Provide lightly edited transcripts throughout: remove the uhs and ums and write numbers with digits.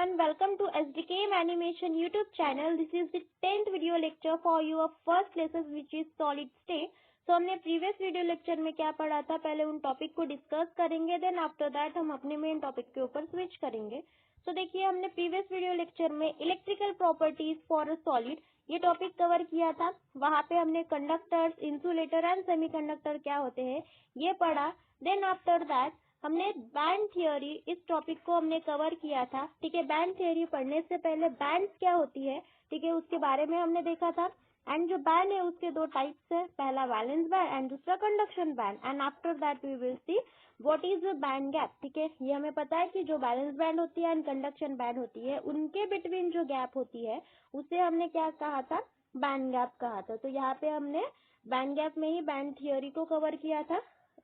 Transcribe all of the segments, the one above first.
everyone, welcome to SDKM Animation YouTube channel. This is the 10th video lecture for your first lesson which is solid state. So हमने previous video lecture में क्या पढ़ा था, पहले उन topic को discuss करेंगे, देन आफ्टर दैट हम अपने मेन टॉपिक के ऊपर स्विच करेंगे. तो देखिए हमने प्रीवियस वीडियो लेक्चर में electrical properties for a solid ये टॉपिक कवर किया था. वहां पे हमने कंडक्टर्स, इंसुलेटर एंड सेमीकंडक्टर क्या होते हैं ये पढ़ा. देन आफ्टर दैट हमने बैंड थियोरी इस टॉपिक को हमने कवर किया था. ठीक है, बैंड थियोरी पढ़ने से पहले बैंड क्या होती है, ठीक है, उसके बारे में हमने देखा था. एंड जो बैंड है उसके दो टाइप्स है, पहला वैलेंस बैंड एंड दूसरा conduction band. And after that we will see what is the band gap. ठीक है, ये हमें पता है कि जो बैलेंस बैंड होती है एंड कंडक्शन बैंड होती है उनके बिटवीन जो गैप होती है उसे हमने क्या कहा था, बैंड गैप कहा था. तो यहाँ पे हमने बैंड गैप में ही बैंड थियोरी को कवर किया था.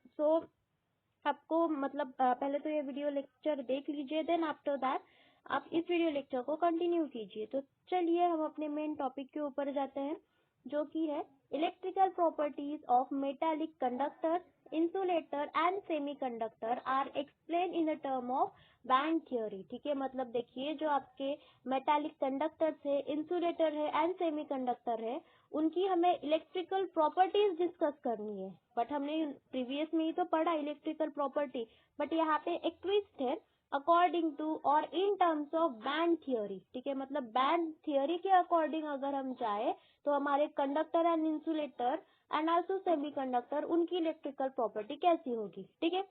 सो आपको मतलब पहले तो ये वीडियो लेक्चर देख लीजिए, देन आफ्टर दैट आप इस वीडियो लेक्चर को कंटिन्यू कीजिए. तो चलिए हम अपने मेन टॉपिक के ऊपर जाते हैं जो कि है electrical properties of metallic conductor, insulator and semiconductor are explain in the term of band theory. ठीक है, मतलब देखिए जो आपके मेटालिक कंडक्टर्स है, इंसुलेटर है एंड सेमीकंडक्टर है उनकी हमें इलेक्ट्रिकल प्रॉपर्टीज डिस्कस करनी है. बट हमने प्रीवियस में ही तो पढ़ा इलेक्ट्रिकल प्रॉपर्टी, बट यहाँ पे एक ट्विस्ट है अकॉर्डिंग टू और in terms of band theory. ठीक है, मतलब बैंड थियोरी के अकॉर्डिंग अगर हम जाए तो हमारे conductor and insulator and also semiconductor उनकी इलेक्ट्रिकल प्रॉपर्टी कैसी होगी. ठीक है,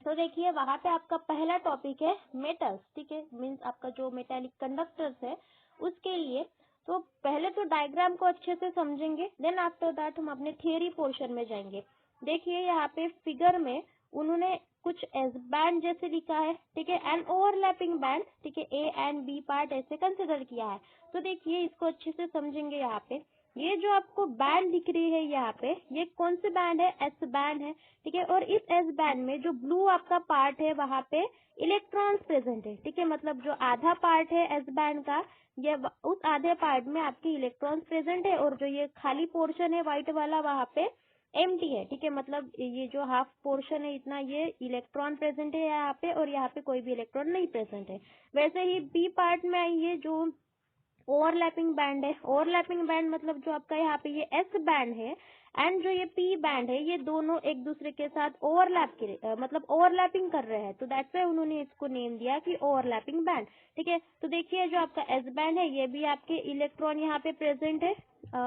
तो देखिए वहां पे आपका पहला टॉपिक है मेटल्स. ठीक है, मीन्स आपका जो मेटालिक कंडक्टर्स है उसके लिए. तो पहले तो डायग्राम को अच्छे से समझेंगे, देन आफ्टर दैट हम अपने थियरी पोर्शन में जाएंगे. देखिए यहाँ पे फिगर में उन्होंने कुछ एस बैंड जैसे लिखा है. ठीक है, एंड ओवरलैपिंग बैंड. ठीक है, ए एंड बी पार्ट ऐसे कंसिडर किया है. तो देखिए इसको अच्छे से समझेंगे. यहाँ पे ये जो आपको बैंड दिख रही है यहाँ पे ये कौन से बैंड है, एस बैंड है. ठीक है, और इस एस बैंड में जो ब्लू आपका पार्ट है वहां पे इलेक्ट्रॉन्स प्रेजेंट है. ठीक है, मतलब जो आधा पार्ट है एस बैंड का ये उस आधे पार्ट में आपके इलेक्ट्रॉन्स प्रेजेंट है और जो ये खाली पोर्शन है व्हाइट वाला वहां पे एम्प्टी है. ठीक है, मतलब ये जो हाफ पोर्शन है इतना ये इलेक्ट्रॉन प्रेजेंट है यहाँ पे और यहाँ पे कोई भी इलेक्ट्रॉन नहीं प्रेजेंट है. वैसे ही बी पार्ट में ये जो ओवरलैपिंग बैंड है, ओवरलैपिंग बैंड मतलब जो आपका यहाँ पे ये एस बैंड है एंड जो ये पी बैंड है ये दोनों एक दूसरे के साथ मतलब ओवरलैपिंग कर रहे हैं. तो दैट्स व्हाई उन्होंने इसको नेम दिया कि ओवरलैपिंग बैंड. ठीक है, तो देखिए जो आपका एस बैंड है ये भी आपके इलेक्ट्रॉन यहाँ पे प्रेजेंट है,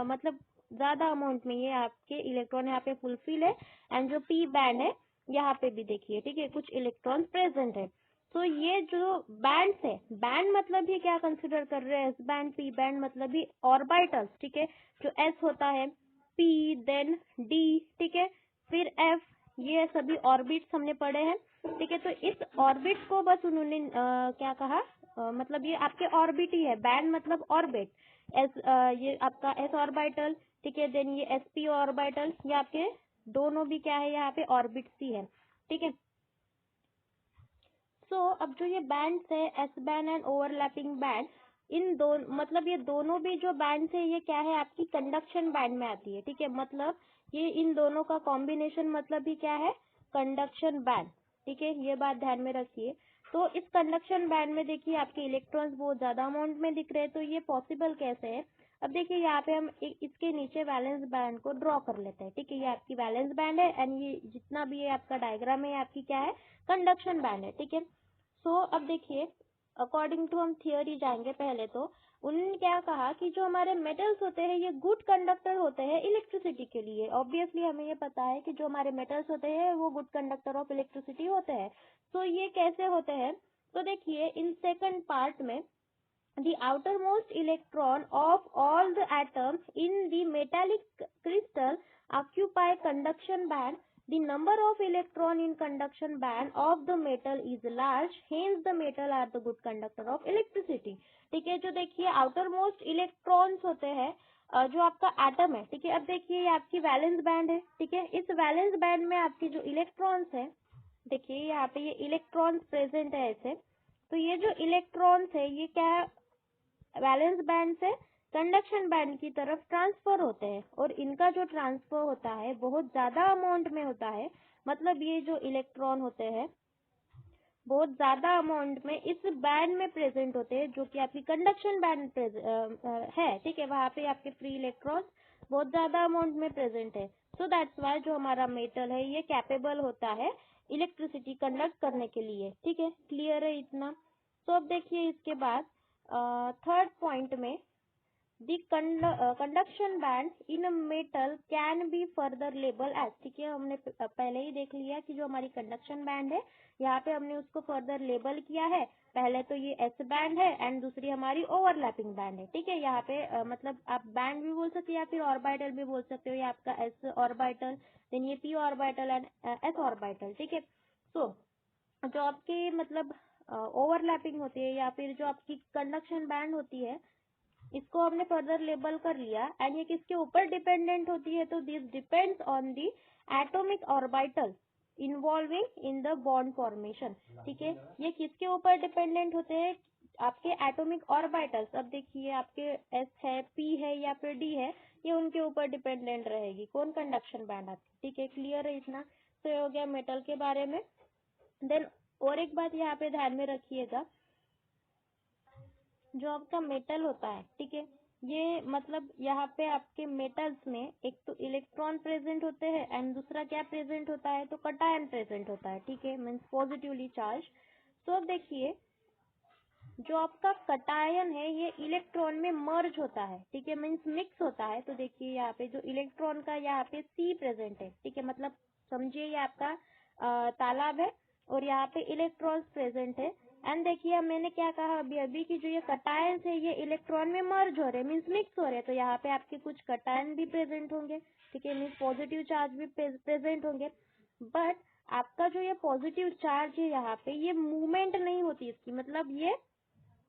मतलब ज्यादा अमाउंट में ये आपके इलेक्ट्रॉन यहाँ पे फुलफिल है. एंड जो पी बैंड है यहाँ पे भी देखिए, ठीक है, कुछ इलेक्ट्रॉन प्रेजेंट है. तो ये जो बैंड है, बैंड मतलब ये क्या कंसिडर कर रहे हैं, एस बैंड पी बैंड मतलब ही ऑर्बिटल्स. ठीक है, जो एस होता है, पी, देन डी, ठीक है, फिर एफ, ये सभी ऑर्बिट्स हमने पढ़े हैं. ठीक है, तो इस ऑर्बिट को बस उन्होंने क्या कहा, मतलब ये आपके ऑर्बिट ही है. बैंड मतलब ऑर्बिट. एस ये आपका एस ऑर्बिटल. ठीक है, देन ये एस पी ऑर्बिटल, ये आपके दोनों भी क्या है यहाँ पे ऑर्बिट्स ही है. ठीक है, सो अब जो ये बैंड्स है S band and overlapping band, इन दोनों मतलब ये दोनों भी जो बैंड्स है ये क्या है आपकी कंडक्शन बैंड में आती है. ठीक है, मतलब ये इन दोनों का कॉम्बिनेशन मतलब ही क्या है, कंडक्शन बैंड. ठीक है, ये बात ध्यान में रखिए. तो इस कंडक्शन बैंड में देखिए आपके इलेक्ट्रॉन्स बहुत ज्यादा अमाउंट में दिख रहे हैं. तो ये पॉसिबल कैसे है, अब देखिए यहाँ पे हम इसके नीचे वैलेंस बैंड को ड्रॉ कर लेते हैं. ठीक है, ये आपकी वैलेंस बैंड है एंड ये जितना भी है आपका डायग्राम है आपकी क्या है, कंडक्शन बैंड है. ठीक है, सो अब देखिए अकॉर्डिंग टू हम थियोरी जाएंगे. पहले तो उन्होंने क्या कहा कि जो हमारे मेटल्स होते हैं ये गुड कंडक्टर होते हैं इलेक्ट्रिसिटी के लिए. ऑब्वियसली हमें ये पता है कि जो हमारे मेटल्स होते हैं वो गुड कंडक्टर ऑफ इलेक्ट्रिसिटी होते हैं. तो ये कैसे होते हैं, तो देखिए इन सेकंड पार्ट में the outermost electron of all the atoms in the metallic crystal occupy conduction band. The number of electron in conduction band of the metal is large, hence the metal are the good conductor of electricity. ठीक है, जो देखिए outermost electrons होते हैं जो आपका atom है. ठीक है, अब देखिए ये आपकी वैलेंस बैंड है. ठीक है, इस वैलेंस बैंड में आपके जो इलेक्ट्रॉन्स है, देखिए यहाँ पे ये इलेक्ट्रॉन्स प्रेजेंट है ऐसे. तो ये जो इलेक्ट्रॉन्स है ये क्या वैलेंस बैंड से कंडक्शन बैंड की तरफ ट्रांसफर होते हैं और इनका जो ट्रांसफर होता है बहुत ज्यादा अमाउंट में होता है. मतलब ये जो इलेक्ट्रॉन होते हैं बहुत ज्यादा अमाउंट में इस बैंड में प्रेजेंट होते हैं, जो कि आपकी कंडक्शन बैंड है, ठीक है, वहां पे आपके फ्री इलेक्ट्रॉन्स बहुत ज्यादा अमाउंट में प्रेजेंट है। सो दैट्स वाई जो हमारा मेटल है ये कैपेबल होता है इलेक्ट्रिसिटी कंडक्ट करने के लिए, ठीक है। क्लियर है इतना? तो अब देखिए इसके बाद थर्ड पॉइंट में The conduction band in a metal can be further labeled as, ठीक है, हमने पहले ही देख लिया कि जो हमारी कंडक्शन बैंड है यहाँ पे हमने उसको फर्दर लेबल किया है। पहले तो ये एस बैंड है एंड दूसरी हमारी ओवरलैपिंग बैंड है, ठीक है। यहाँ पे मतलब आप बैंड भी बोल सकते हो या फिर ऑर्बिटल भी बोल सकते हो, ये आपका एस ऑर्बिटल, देन ये P orbital and S orbital, ठीक है। सो जो आपकी मतलब ओवरलैपिंग होती है या फिर जो आपकी कंडक्शन बैंड होती है, इसको हमने फर्दर लेबल कर लिया एंड ये किसके ऊपर डिपेंडेंट होती है, तो this depends on the atomic orbital involving in the bond formation, ठीक है। ये किसके ऊपर डिपेंडेंट होते हैं? आपके एटॉमिक ऑर्बिटल्स। अब देखिए आपके एस है, पी है या फिर डी है, ये उनके ऊपर डिपेंडेंट रहेगी कौन? कंडक्शन बैंड आपकी, ठीक है। क्लियर है इतना? तो ये हो गया मेटल के बारे में। देन और एक बात यहाँ पे ध्यान में रखिएगा, जो आपका मेटल होता है, ठीक है, ये मतलब यहाँ पे आपके मेटल्स में एक तो इलेक्ट्रॉन प्रेजेंट होते हैं एंड दूसरा क्या प्रेजेंट होता है, तो कटायन प्रेजेंट होता है, ठीक है, मीन्स पॉजिटिवली चार्ज। तो अब देखिए जो आपका कटायन है ये इलेक्ट्रॉन में मर्ज होता है, ठीक है, मीन्स मिक्स होता है। तो देखिए यहाँ पे जो इलेक्ट्रॉन का यहाँ पे सी प्रेजेंट है, ठीक है, मतलब समझिए ये आपका तालाब है और यहाँ पे इलेक्ट्रॉन्स प्रेजेंट है एंड देखिए मैंने क्या कहा अभी अभी कि जो ये कटायंस है ये इलेक्ट्रॉन में मर्ज हो रहे हैं, मीन्स मिक्स हो रहे हैं। तो यहाँ पे आपके कुछ कटायन भी प्रेजेंट होंगे, ठीक है, मीन्स पॉजिटिव चार्ज भी प्रेजेंट होंगे। बट आपका जो ये पॉजिटिव चार्ज है यहाँ पे ये मूवमेंट नहीं होती इसकी, मतलब ये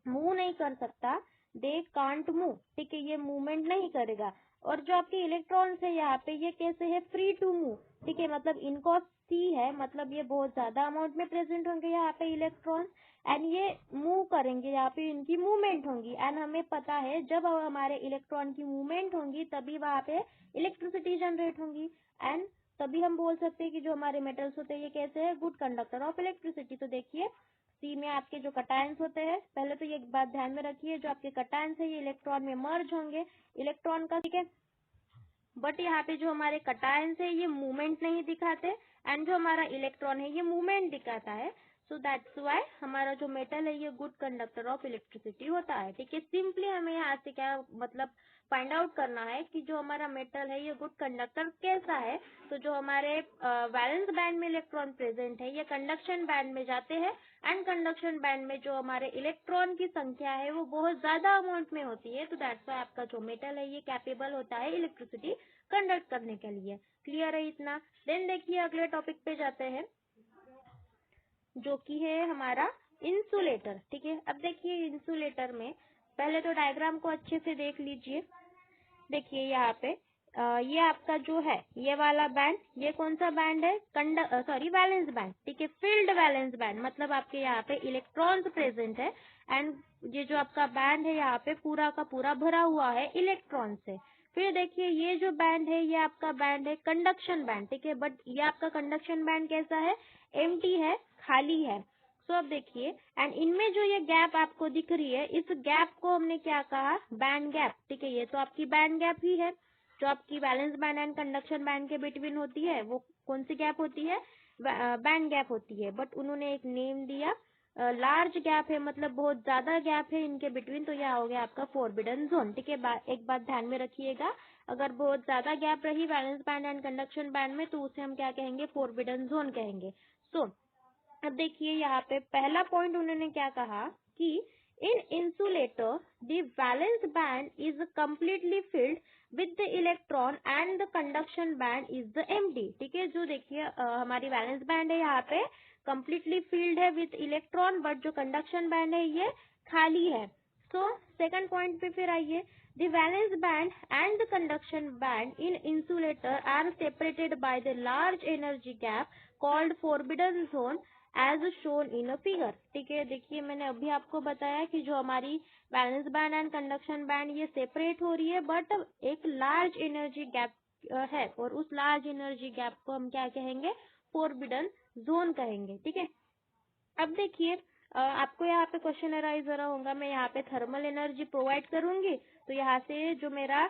मूव नहीं कर सकता, दे कांट मूव, ठीक है, ये मूवमेंट नहीं करेगा। और जो आपके इलेक्ट्रॉन्स है यहाँ पे ये कैसे है? फ्री टू मूव, ठीक है, मतलब इनको सी है, मतलब ये बहुत ज्यादा अमाउंट में प्रेजेंट होंगे यहाँ पे इलेक्ट्रॉन्स एंड ये मूव करेंगे, यहाँ पे इनकी मूवमेंट होंगी एंड हमें पता है जब हमारे इलेक्ट्रॉन की मूवमेंट होंगी तभी वहाँ पे इलेक्ट्रिसिटी जनरेट होंगी एंड तभी हम बोल सकते हैं कि जो हमारे मेटल्स होते हैं ये कैसे है? Good conductor of electricity. तो देखिए सी में आपके जो कटायंस होते हैं, पहले तो ये एक बात ध्यान में रखिए, जो आपके कटायंस है ये इलेक्ट्रॉन में मर्ज होंगे इलेक्ट्रॉन का, ठीक है, बट यहाँ पे जो हमारे कटायंस है ये मूवमेंट नहीं दिखाते एंड जो हमारा इलेक्ट्रॉन है ये मूवमेंट दिखाता है। सो दैट्स वाई हमारा जो मेटल है ये गुड कंडक्टर ऑफ इलेक्ट्रिसिटी होता है, ठीक है। सिंपली हमें यहाँ से क्या मतलब फाइंड आउट करना है कि जो हमारा मेटल है ये गुड कंडक्टर कैसा है। तो जो हमारे वैलेंस बैंड में इलेक्ट्रॉन प्रेजेंट है ये कंडक्शन बैंड में जाते हैं एंड कंडक्शन बैंड में जो हमारे इलेक्ट्रॉन की संख्या है वो बहुत ज्यादा अमाउंट में होती है। तो दैट्स वाई आपका जो मेटल है ये कैपेबल होता है इलेक्ट्रिसिटी कंडक्ट करने के लिए। क्लियर है इतना? देन देखिए अगले टॉपिक पे जाते हैं जो कि है हमारा इंसुलेटर, ठीक है। अब देखिए इंसुलेटर में पहले तो डायग्राम को अच्छे से देख लीजिए। देखिए यहाँ पे ये आपका जो है ये वाला बैंड, ये कौन सा बैंड है? वैलेंस बैंड, ठीक है, फील्ड वैलेंस बैंड, मतलब आपके यहाँ पे इलेक्ट्रॉन्स प्रेजेंट है एंड ये जो आपका बैंड है यहाँ पे पूरा का पूरा भरा हुआ है इलेक्ट्रॉन से। फिर देखिए ये जो बैंड है ये आपका बैंड है कंडक्शन बैंड, ठीक है, बट ये आपका कंडक्शन बैंड कैसा है? एम्प्टी है, खाली है। सो अब देखिए एंड इनमें जो ये गैप आपको दिख रही है इस गैप को हमने क्या कहा? बैंड गैप, ठीक है, ये तो आपकी बैंड गैप ही है। जो आपकी valence band and conduction band के बिटवीन होती है वो कौन सी गैप होती है? बैंड गैप होती है, बट उन्होंने एक नेम दिया लार्ज गैप है, मतलब बहुत ज्यादा गैप है इनके बिटवीन, तो यह हो गया आपका फोरबिडन जोन, ठीक है। एक बात ध्यान में रखिएगा, अगर बहुत ज्यादा गैप रही valence band and conduction band में तो उसे हम क्या कहेंगे? फोरबिडन जोन कहेंगे। सो अब देखिए यहाँ पे पहला पॉइंट उन्होंने क्या कहा कि in insulator the valence band is completely filled with the electron and the conduction band is the empty, ठीक है। जो देखिए हमारी वैलेंस बैंड है यहाँ पे कम्प्लीटली फिल्ड है विद इलेक्ट्रॉन, बट जो कंडक्शन बैंड है ये खाली है। सो सेकंड पॉइंट पे फिर आइए, the valence band and the conduction band in insulator are separated by the large energy gap called forbidden zone as shown in a figure, ठीक है। देखिए मैंने अभी आपको बताया कि जो हमारी valence band and conduction band ये सेपरेट हो रही है बट एक लार्ज एनर्जी गैप है और उस लार्ज एनर्जी गैप को हम क्या कहेंगे? फोरबिडन जोन कहेंगे, ठीक है। अब देखिए आपको यहाँ पे क्वेश्चन अराइज हो रहा होगा, मैं यहाँ पे थर्मल एनर्जी प्रोवाइड करूंगी तो यहाँ से जो मेरा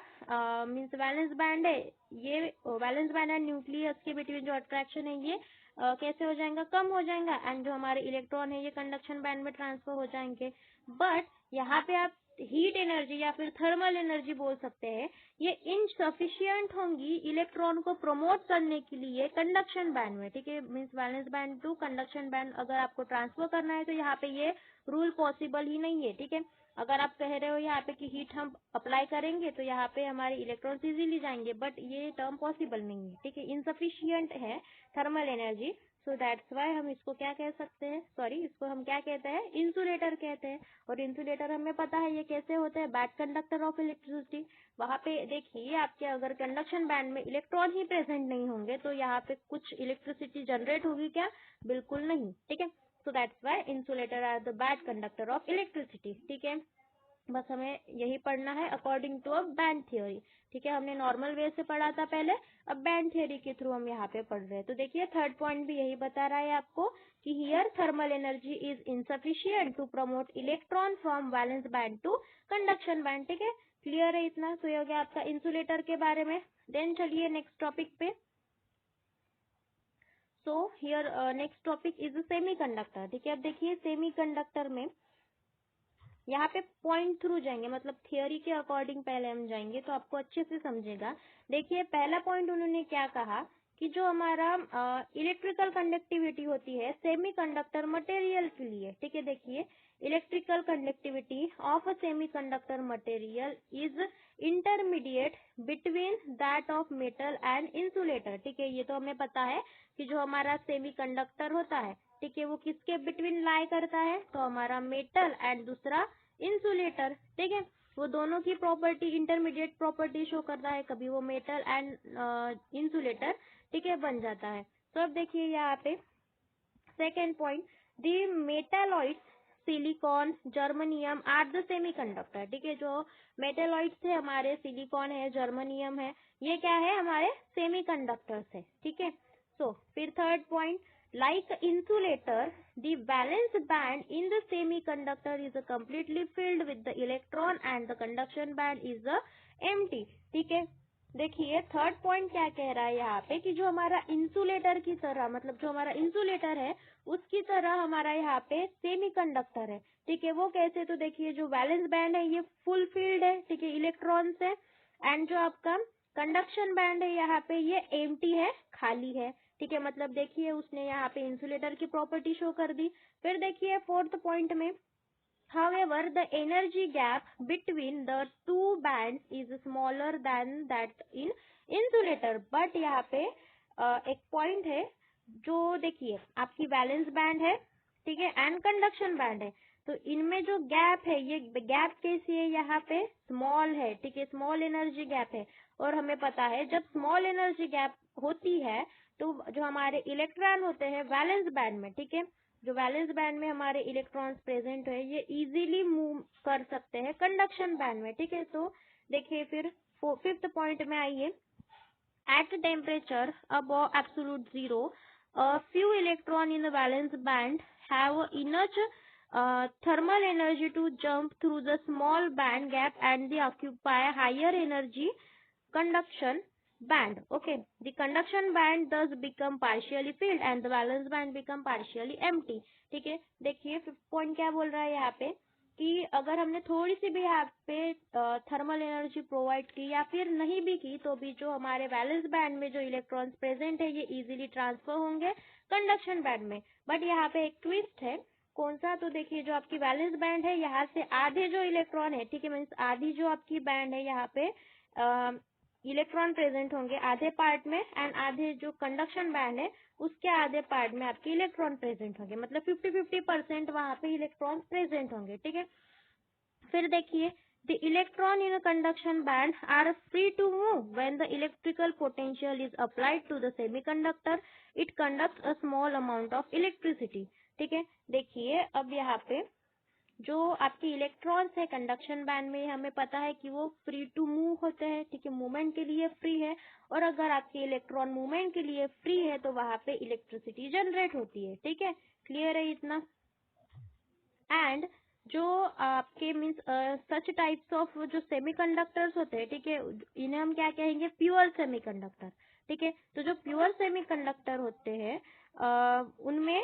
मीन्स वैलेंस बैंड है, ये वैलेंस बैंड एंड न्यूक्लियस के बिटवीन जो अट्रैक्शन है ये कैसे हो जाएगा, कम हो जाएगा, एंड जो हमारे इलेक्ट्रॉन है ये कंडक्शन बैंड में ट्रांसफर हो जाएंगे। बट यहाँ पे आप हीट एनर्जी या फिर थर्मल एनर्जी बोल सकते हैं, ये इनसफिशियंट होंगी इलेक्ट्रॉन को प्रमोट करने के लिए कंडक्शन बैंड में, ठीक है। Means valence band to conduction band अगर आपको ट्रांसफर करना है तो यहाँ पे ये रूल पॉसिबल ही नहीं है, ठीक है। अगर आप कह रहे हो यहाँ पे कि हीट हम अप्लाई करेंगे तो यहाँ पे हमारे इलेक्ट्रॉन्स इजीली जाएंगे, बट ये टर्म पॉसिबल नहीं है, ठीक है। इनसफिशियंट है thermal energy, so that's Y हम इसको क्या कह सकते हैं, सॉरी इसको हम क्या कहते हैं, इंसुलेटर कहते हैं। और इंसुलेटर हमें पता है ये कैसे होते हैं, बैड कंडक्टर ऑफ इलेक्ट्रिसिटी। वहां पे देखिए आपके अगर कंडक्शन बैंड में इलेक्ट्रॉन ही प्रेजेंट नहीं होंगे तो यहाँ पे कुछ इलेक्ट्रिसिटी जनरेट होगी क्या, बिल्कुल नहीं, ठीक है। So that's why insulator are the bad conductor of electricity, ठीक है। बस हमें यही पढ़ना है according to a band theory, ठीक है। हमने नॉर्मल वे से पढ़ा था पहले, अब बैंड थियोरी के थ्रू हम यहाँ पे पढ़ रहे हैं। तो देखिए थर्ड पॉइंट भी यही बता रहा है आपको कि here thermal energy is insufficient to promote electron from valence band to conduction band, ठीक है। क्लियर है इतना? तो ये हो गया आपका इंसुलेटर के बारे में। देन चलिए नेक्स्ट टॉपिक पे। So here next topic is semi conductor, ठीक है। अब देखिए सेमी कंडक्टर में यहाँ पे पॉइंट थ्रू जाएंगे, मतलब थियोरी के अकॉर्डिंग पहले हम जाएंगे तो आपको अच्छे से समझेगा। देखिए पहला पॉइंट उन्होंने क्या कहा कि जो हमारा इलेक्ट्रिकल कंडक्टिविटी होती है सेमी कंडक्टर मटेरियल के लिए, ठीक है। देखिए electrical conductivity of a semi conductor material is intermediate between that of metal and insulator, ठीक है। ये तो हमें पता है कि जो हमारा सेमी कंडक्टर होता है, ठीक है, वो किसके बिटवीन लाई करता है, तो हमारा मेटल एंड दूसरा इंसुलेटर, ठीक है। वो दोनों की प्रॉपर्टी इंटरमीडिएट प्रॉपर्टी शो करता है, कभी वो मेटल एंड इंसुलेटर, ठीक है, बन जाता है। तो अब देखिए यहाँ पे second point, the metalloids silicon germanium are the semiconductor, ठीक है। जो मेटालॉइड्स है हमारे, सिलिकॉन है, जर्मनियम है, ये क्या है, हमारे सेमी कंडक्टर्स है, ठीक है। सो फिर third point, like insulator, the valence band in the semiconductor is completely filled with the electron and the conduction band is empty, ठीक है। देखिए थर्ड पॉइंट क्या कह रहा है यहाँ पे कि जो हमारा इंसुलेटर की तरह, मतलब जो हमारा इंसुलेटर है उसकी तरह हमारा यहाँ पे सेमी कंडक्टर है, ठीक है। वो कैसे, तो देखिए जो वैलेंस बैंड है ये फुल फील्ड है, ठीक है, इलेक्ट्रॉन से, एंड जो आपका कंडक्शन बैंड है यहाँ पे ये एम्प्टी है, खाली है, ठीक है। मतलब देखिए उसने यहाँ पे इंसुलेटर की प्रॉपर्टी शो कर दी। फिर देखिए फोर्थ पॉइंट में, however the energy gap between the two bands is smaller than that in insulator, but यहाँ पे एक पॉइंट है, जो देखिए आपकी वैलेंस बैंड है, ठीक है, एंड कंडक्शन बैंड है, तो इनमें जो गैप है ये गैप कैसी है, यहाँ पे स्मॉल है, ठीक है, स्मॉल एनर्जी गैप है। और हमें पता है जब स्मॉल एनर्जी गैप होती है तो जो हमारे इलेक्ट्रॉन होते हैं वैलेंस बैंड में, ठीक है, जो वैलेंस बैंड में हमारे इलेक्ट्रॉन्स प्रेजेंट है ये इजीली मूव कर सकते हैं कंडक्शन बैंड में, ठीक है। तो देखिए फिर फिफ्थ पॉइंट में आइए, at temperature above absolute zero, a few electron in the valence band have enough thermal energy to jump through the small band gap and they occupy higher energy conduction band, okay. The conduction band thus become partially filled and the valence band become partially empty, ठीक है। देखिए fifth point क्या बोल रहा है यहाँ पे कि अगर हमने थोड़ी सी भी यहाँ पे थर्मल एनर्जी प्रोवाइड की या फिर नहीं भी की तो भी जो हमारे वैलेंस बैंड में जो इलेक्ट्रॉन्स प्रेजेंट है ये इजीली ट्रांसफर होंगे कंडक्शन बैंड में। बट यहाँ पे एक ट्विस्ट है, कौन सा, तो देखिए जो आपकी वैलेंस बैंड है यहाँ से आधे जो इलेक्ट्रॉन है, ठीक है, मीन्स आधी जो आपकी बैंड है यहाँ पे इलेक्ट्रॉन प्रेजेंट होंगे आधे पार्ट में, एंड आधे जो कंडक्शन बैंड है उसके आधे पार्ट में आपके इलेक्ट्रॉन प्रेजेंट होंगे, मतलब 50-50% वहां पे इलेक्ट्रॉन प्रेजेंट होंगे, ठीक है। फिर देखिए the electron in a conduction band are free to move when the electrical potential is applied to the semiconductor, it conducts a small amount of electricity, ठीक है। देखिए अब यहाँ पे जो आपके इलेक्ट्रॉन्स है कंडक्शन बैंड में, हमें पता है कि वो फ्री टू मूव होते हैं, ठीक है, मूवमेंट के लिए फ्री है। और अगर आपके इलेक्ट्रॉन मूवमेंट के लिए फ्री है तो वहां पे इलेक्ट्रिसिटी जनरेट होती है, ठीक है, क्लियर है इतना। एंड जो आपके मीन्स सच टाइप्स ऑफ जो सेमीकंडक्टर्स होते हैं, ठीक है, इन्हें हम क्या कहेंगे, प्योर सेमीकंडक्टर, ठीक है। तो जो प्योर सेमीकंडक्टर होते हैं उनमें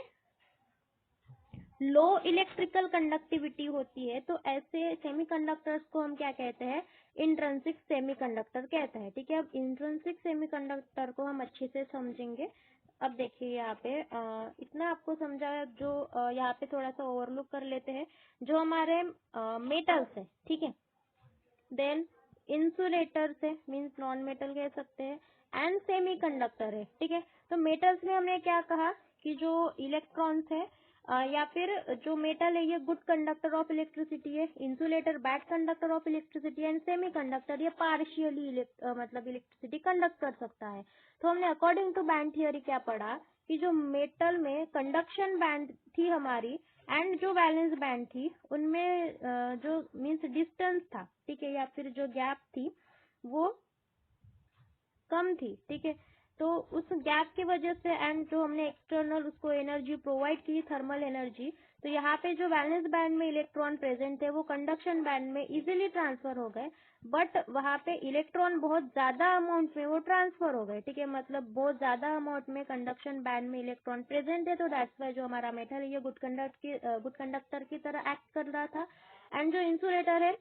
लो इलेक्ट्रिकल कंडक्टिविटी होती है, तो ऐसे सेमीकंडक्टर्स को हम क्या कहते हैं, इंट्रिंसिक सेमीकंडक्टर कहते हैं, ठीक है। अब इंट्रिंसिक सेमीकंडक्टर को हम अच्छे से समझेंगे। अब देखिए यहाँ पे इतना आपको समझा, जो यहाँ पे थोड़ा सा ओवरलुक कर लेते हैं। जो हमारे मेटल्स है, ठीक है, देन इंसुलेटर्स है, मीन्स नॉन मेटल कह सकते हैं, एंड सेमीकंडक्टर है, ठीक है। तो मेटल्स में हमने क्या कहा कि जो इलेक्ट्रॉन्स है या फिर जो मेटल है ये गुड कंडक्टर ऑफ इलेक्ट्रिसिटी है, insulator bad conductor of electricity, and semiconductor ये पार्शियली मतलब इलेक्ट्रिसिटी कंडक्ट कर सकता है। तो हमने अकॉर्डिंग टू बैंड थियोरी क्या पढ़ा कि जो मेटल में कंडक्शन बैंड थी हमारी एंड जो वैलेंस बैंड थी उनमें जो मीन्स डिस्टेंस था, ठीक है, या फिर जो गैप थी वो कम थी, ठीक है। तो उस गैप की वजह से एंड जो हमने एक्सटर्नल उसको एनर्जी प्रोवाइड की, थर्मल एनर्जी, तो यहाँ पे जो वैलेंस बैंड में इलेक्ट्रॉन प्रेजेंट थे वो कंडक्शन बैंड में इजीली ट्रांसफर हो गए, बट वहाँ पे इलेक्ट्रॉन बहुत ज्यादा अमाउंट में वो ट्रांसफर हो गए, ठीक है, मतलब बहुत ज्यादा अमाउंट में कंडक्शन बैंड में इलेक्ट्रॉन प्रेजेंट है, तो दैट्स वाई जो हमारा मेटल है ये गुड कंडक्टर की तरह एक्ट कर रहा था। एंड जो इंसुलेटर है,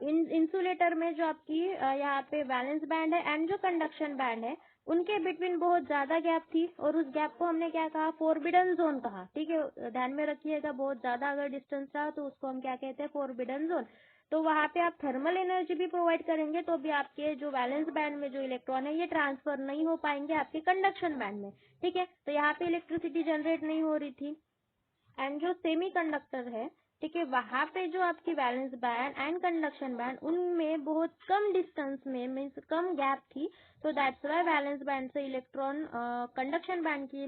इंसुलेटर में जो आपकी यहाँ पे वैलेंस बैंड है एंड जो कंडक्शन बैंड है उनके बिटवीन बहुत ज्यादा गैप थी, और उस गैप को हमने क्या कहा, फोरबिडन जोन कहा, ठीक है, ध्यान में रखिएगा, बहुत ज्यादा अगर डिस्टेंस रहा तो उसको हम क्या कहते हैं, फोरबिडन जोन। तो वहां पे आप थर्मल एनर्जी भी प्रोवाइड करेंगे तो भी आपके जो वैलेंस बैंड में जो इलेक्ट्रॉन है ये ट्रांसफर नहीं हो पाएंगे आपके कंडक्शन बैंड में, ठीक है। तो यहाँ पे इलेक्ट्रिसिटी जनरेट नहीं हो रही थी। एंड जो सेमी कंडक्टर है, ठीक है, वहां पे जो आपकी valence band and conduction band उनमें बहुत कम डिस्टेंस में मीन्स कम गैप थी, तो दैट्स वाई वैलेंस बैंड से इलेक्ट्रॉन कंडक्शन बैंड की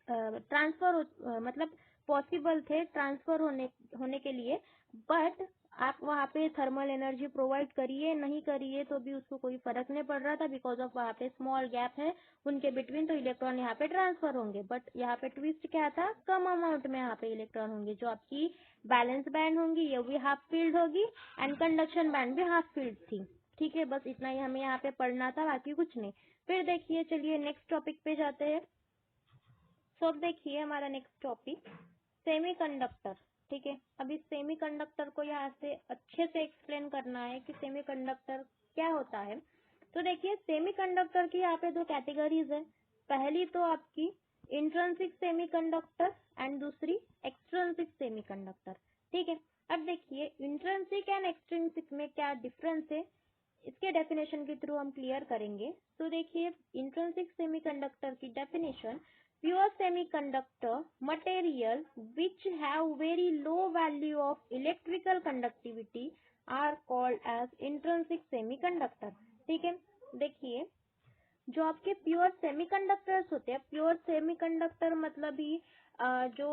ट्रांसफर मतलब पॉसिबल थे ट्रांसफर होने के लिए। बट आप वहाँ पे थर्मल एनर्जी प्रोवाइड करिए नहीं करिए तो भी उसको कोई फर्क नहीं पड़ रहा था, बिकॉज ऑफ वहाँ पे स्मॉल गैप है उनके बिटवीन, तो इलेक्ट्रॉन यहाँ पे ट्रांसफर होंगे। बट यहाँ पे ट्विस्ट क्या था, कम अमाउंट में यहाँ पे इलेक्ट्रॉन होंगे, जो आपकी बैलेंस बैंड होंगी ये भी हाफ फील्ड होगी एंड कंडक्शन बैंड भी हाफ फील्ड थी, ठीक है। बस इतना ही हमें यहाँ पे पढ़ना था, बाकी कुछ नहीं। फिर देखिए, चलिए नेक्स्ट टॉपिक पे जाते हैं। तो अब देखिए हमारा नेक्स्ट टॉपिक सेमीकंडक्टर, ठीक है। अभी सेमीकंडक्टर को यहाँ से अच्छे से एक्सप्लेन करना है कि सेमीकंडक्टर क्या होता है। तो देखिए सेमीकंडक्टर की यहाँ पे दो कैटेगरीज है। पहली तो आपकी इंट्रिंसिक सेमीकंडक्टर एंड दूसरी एक्सट्रिंसिक सेमीकंडक्टर, ठीक है। अब देखिए इंट्रिंसिक एंड एक्सट्रिंसिक में क्या डिफरेंस है, इसके डेफिनेशन के थ्रू हम क्लियर करेंगे। तो देखिए इंट्रिंसिक सेमीकंडक्टर की definition, pure semiconductor material which have very low value of electrical conductivity are called as intrinsic semiconductor, ठीक है। देखिए जो आपके प्योर सेमीकंडक्टर्स होते हैं, प्योर सेमीकंडक्टर मतलब ही जो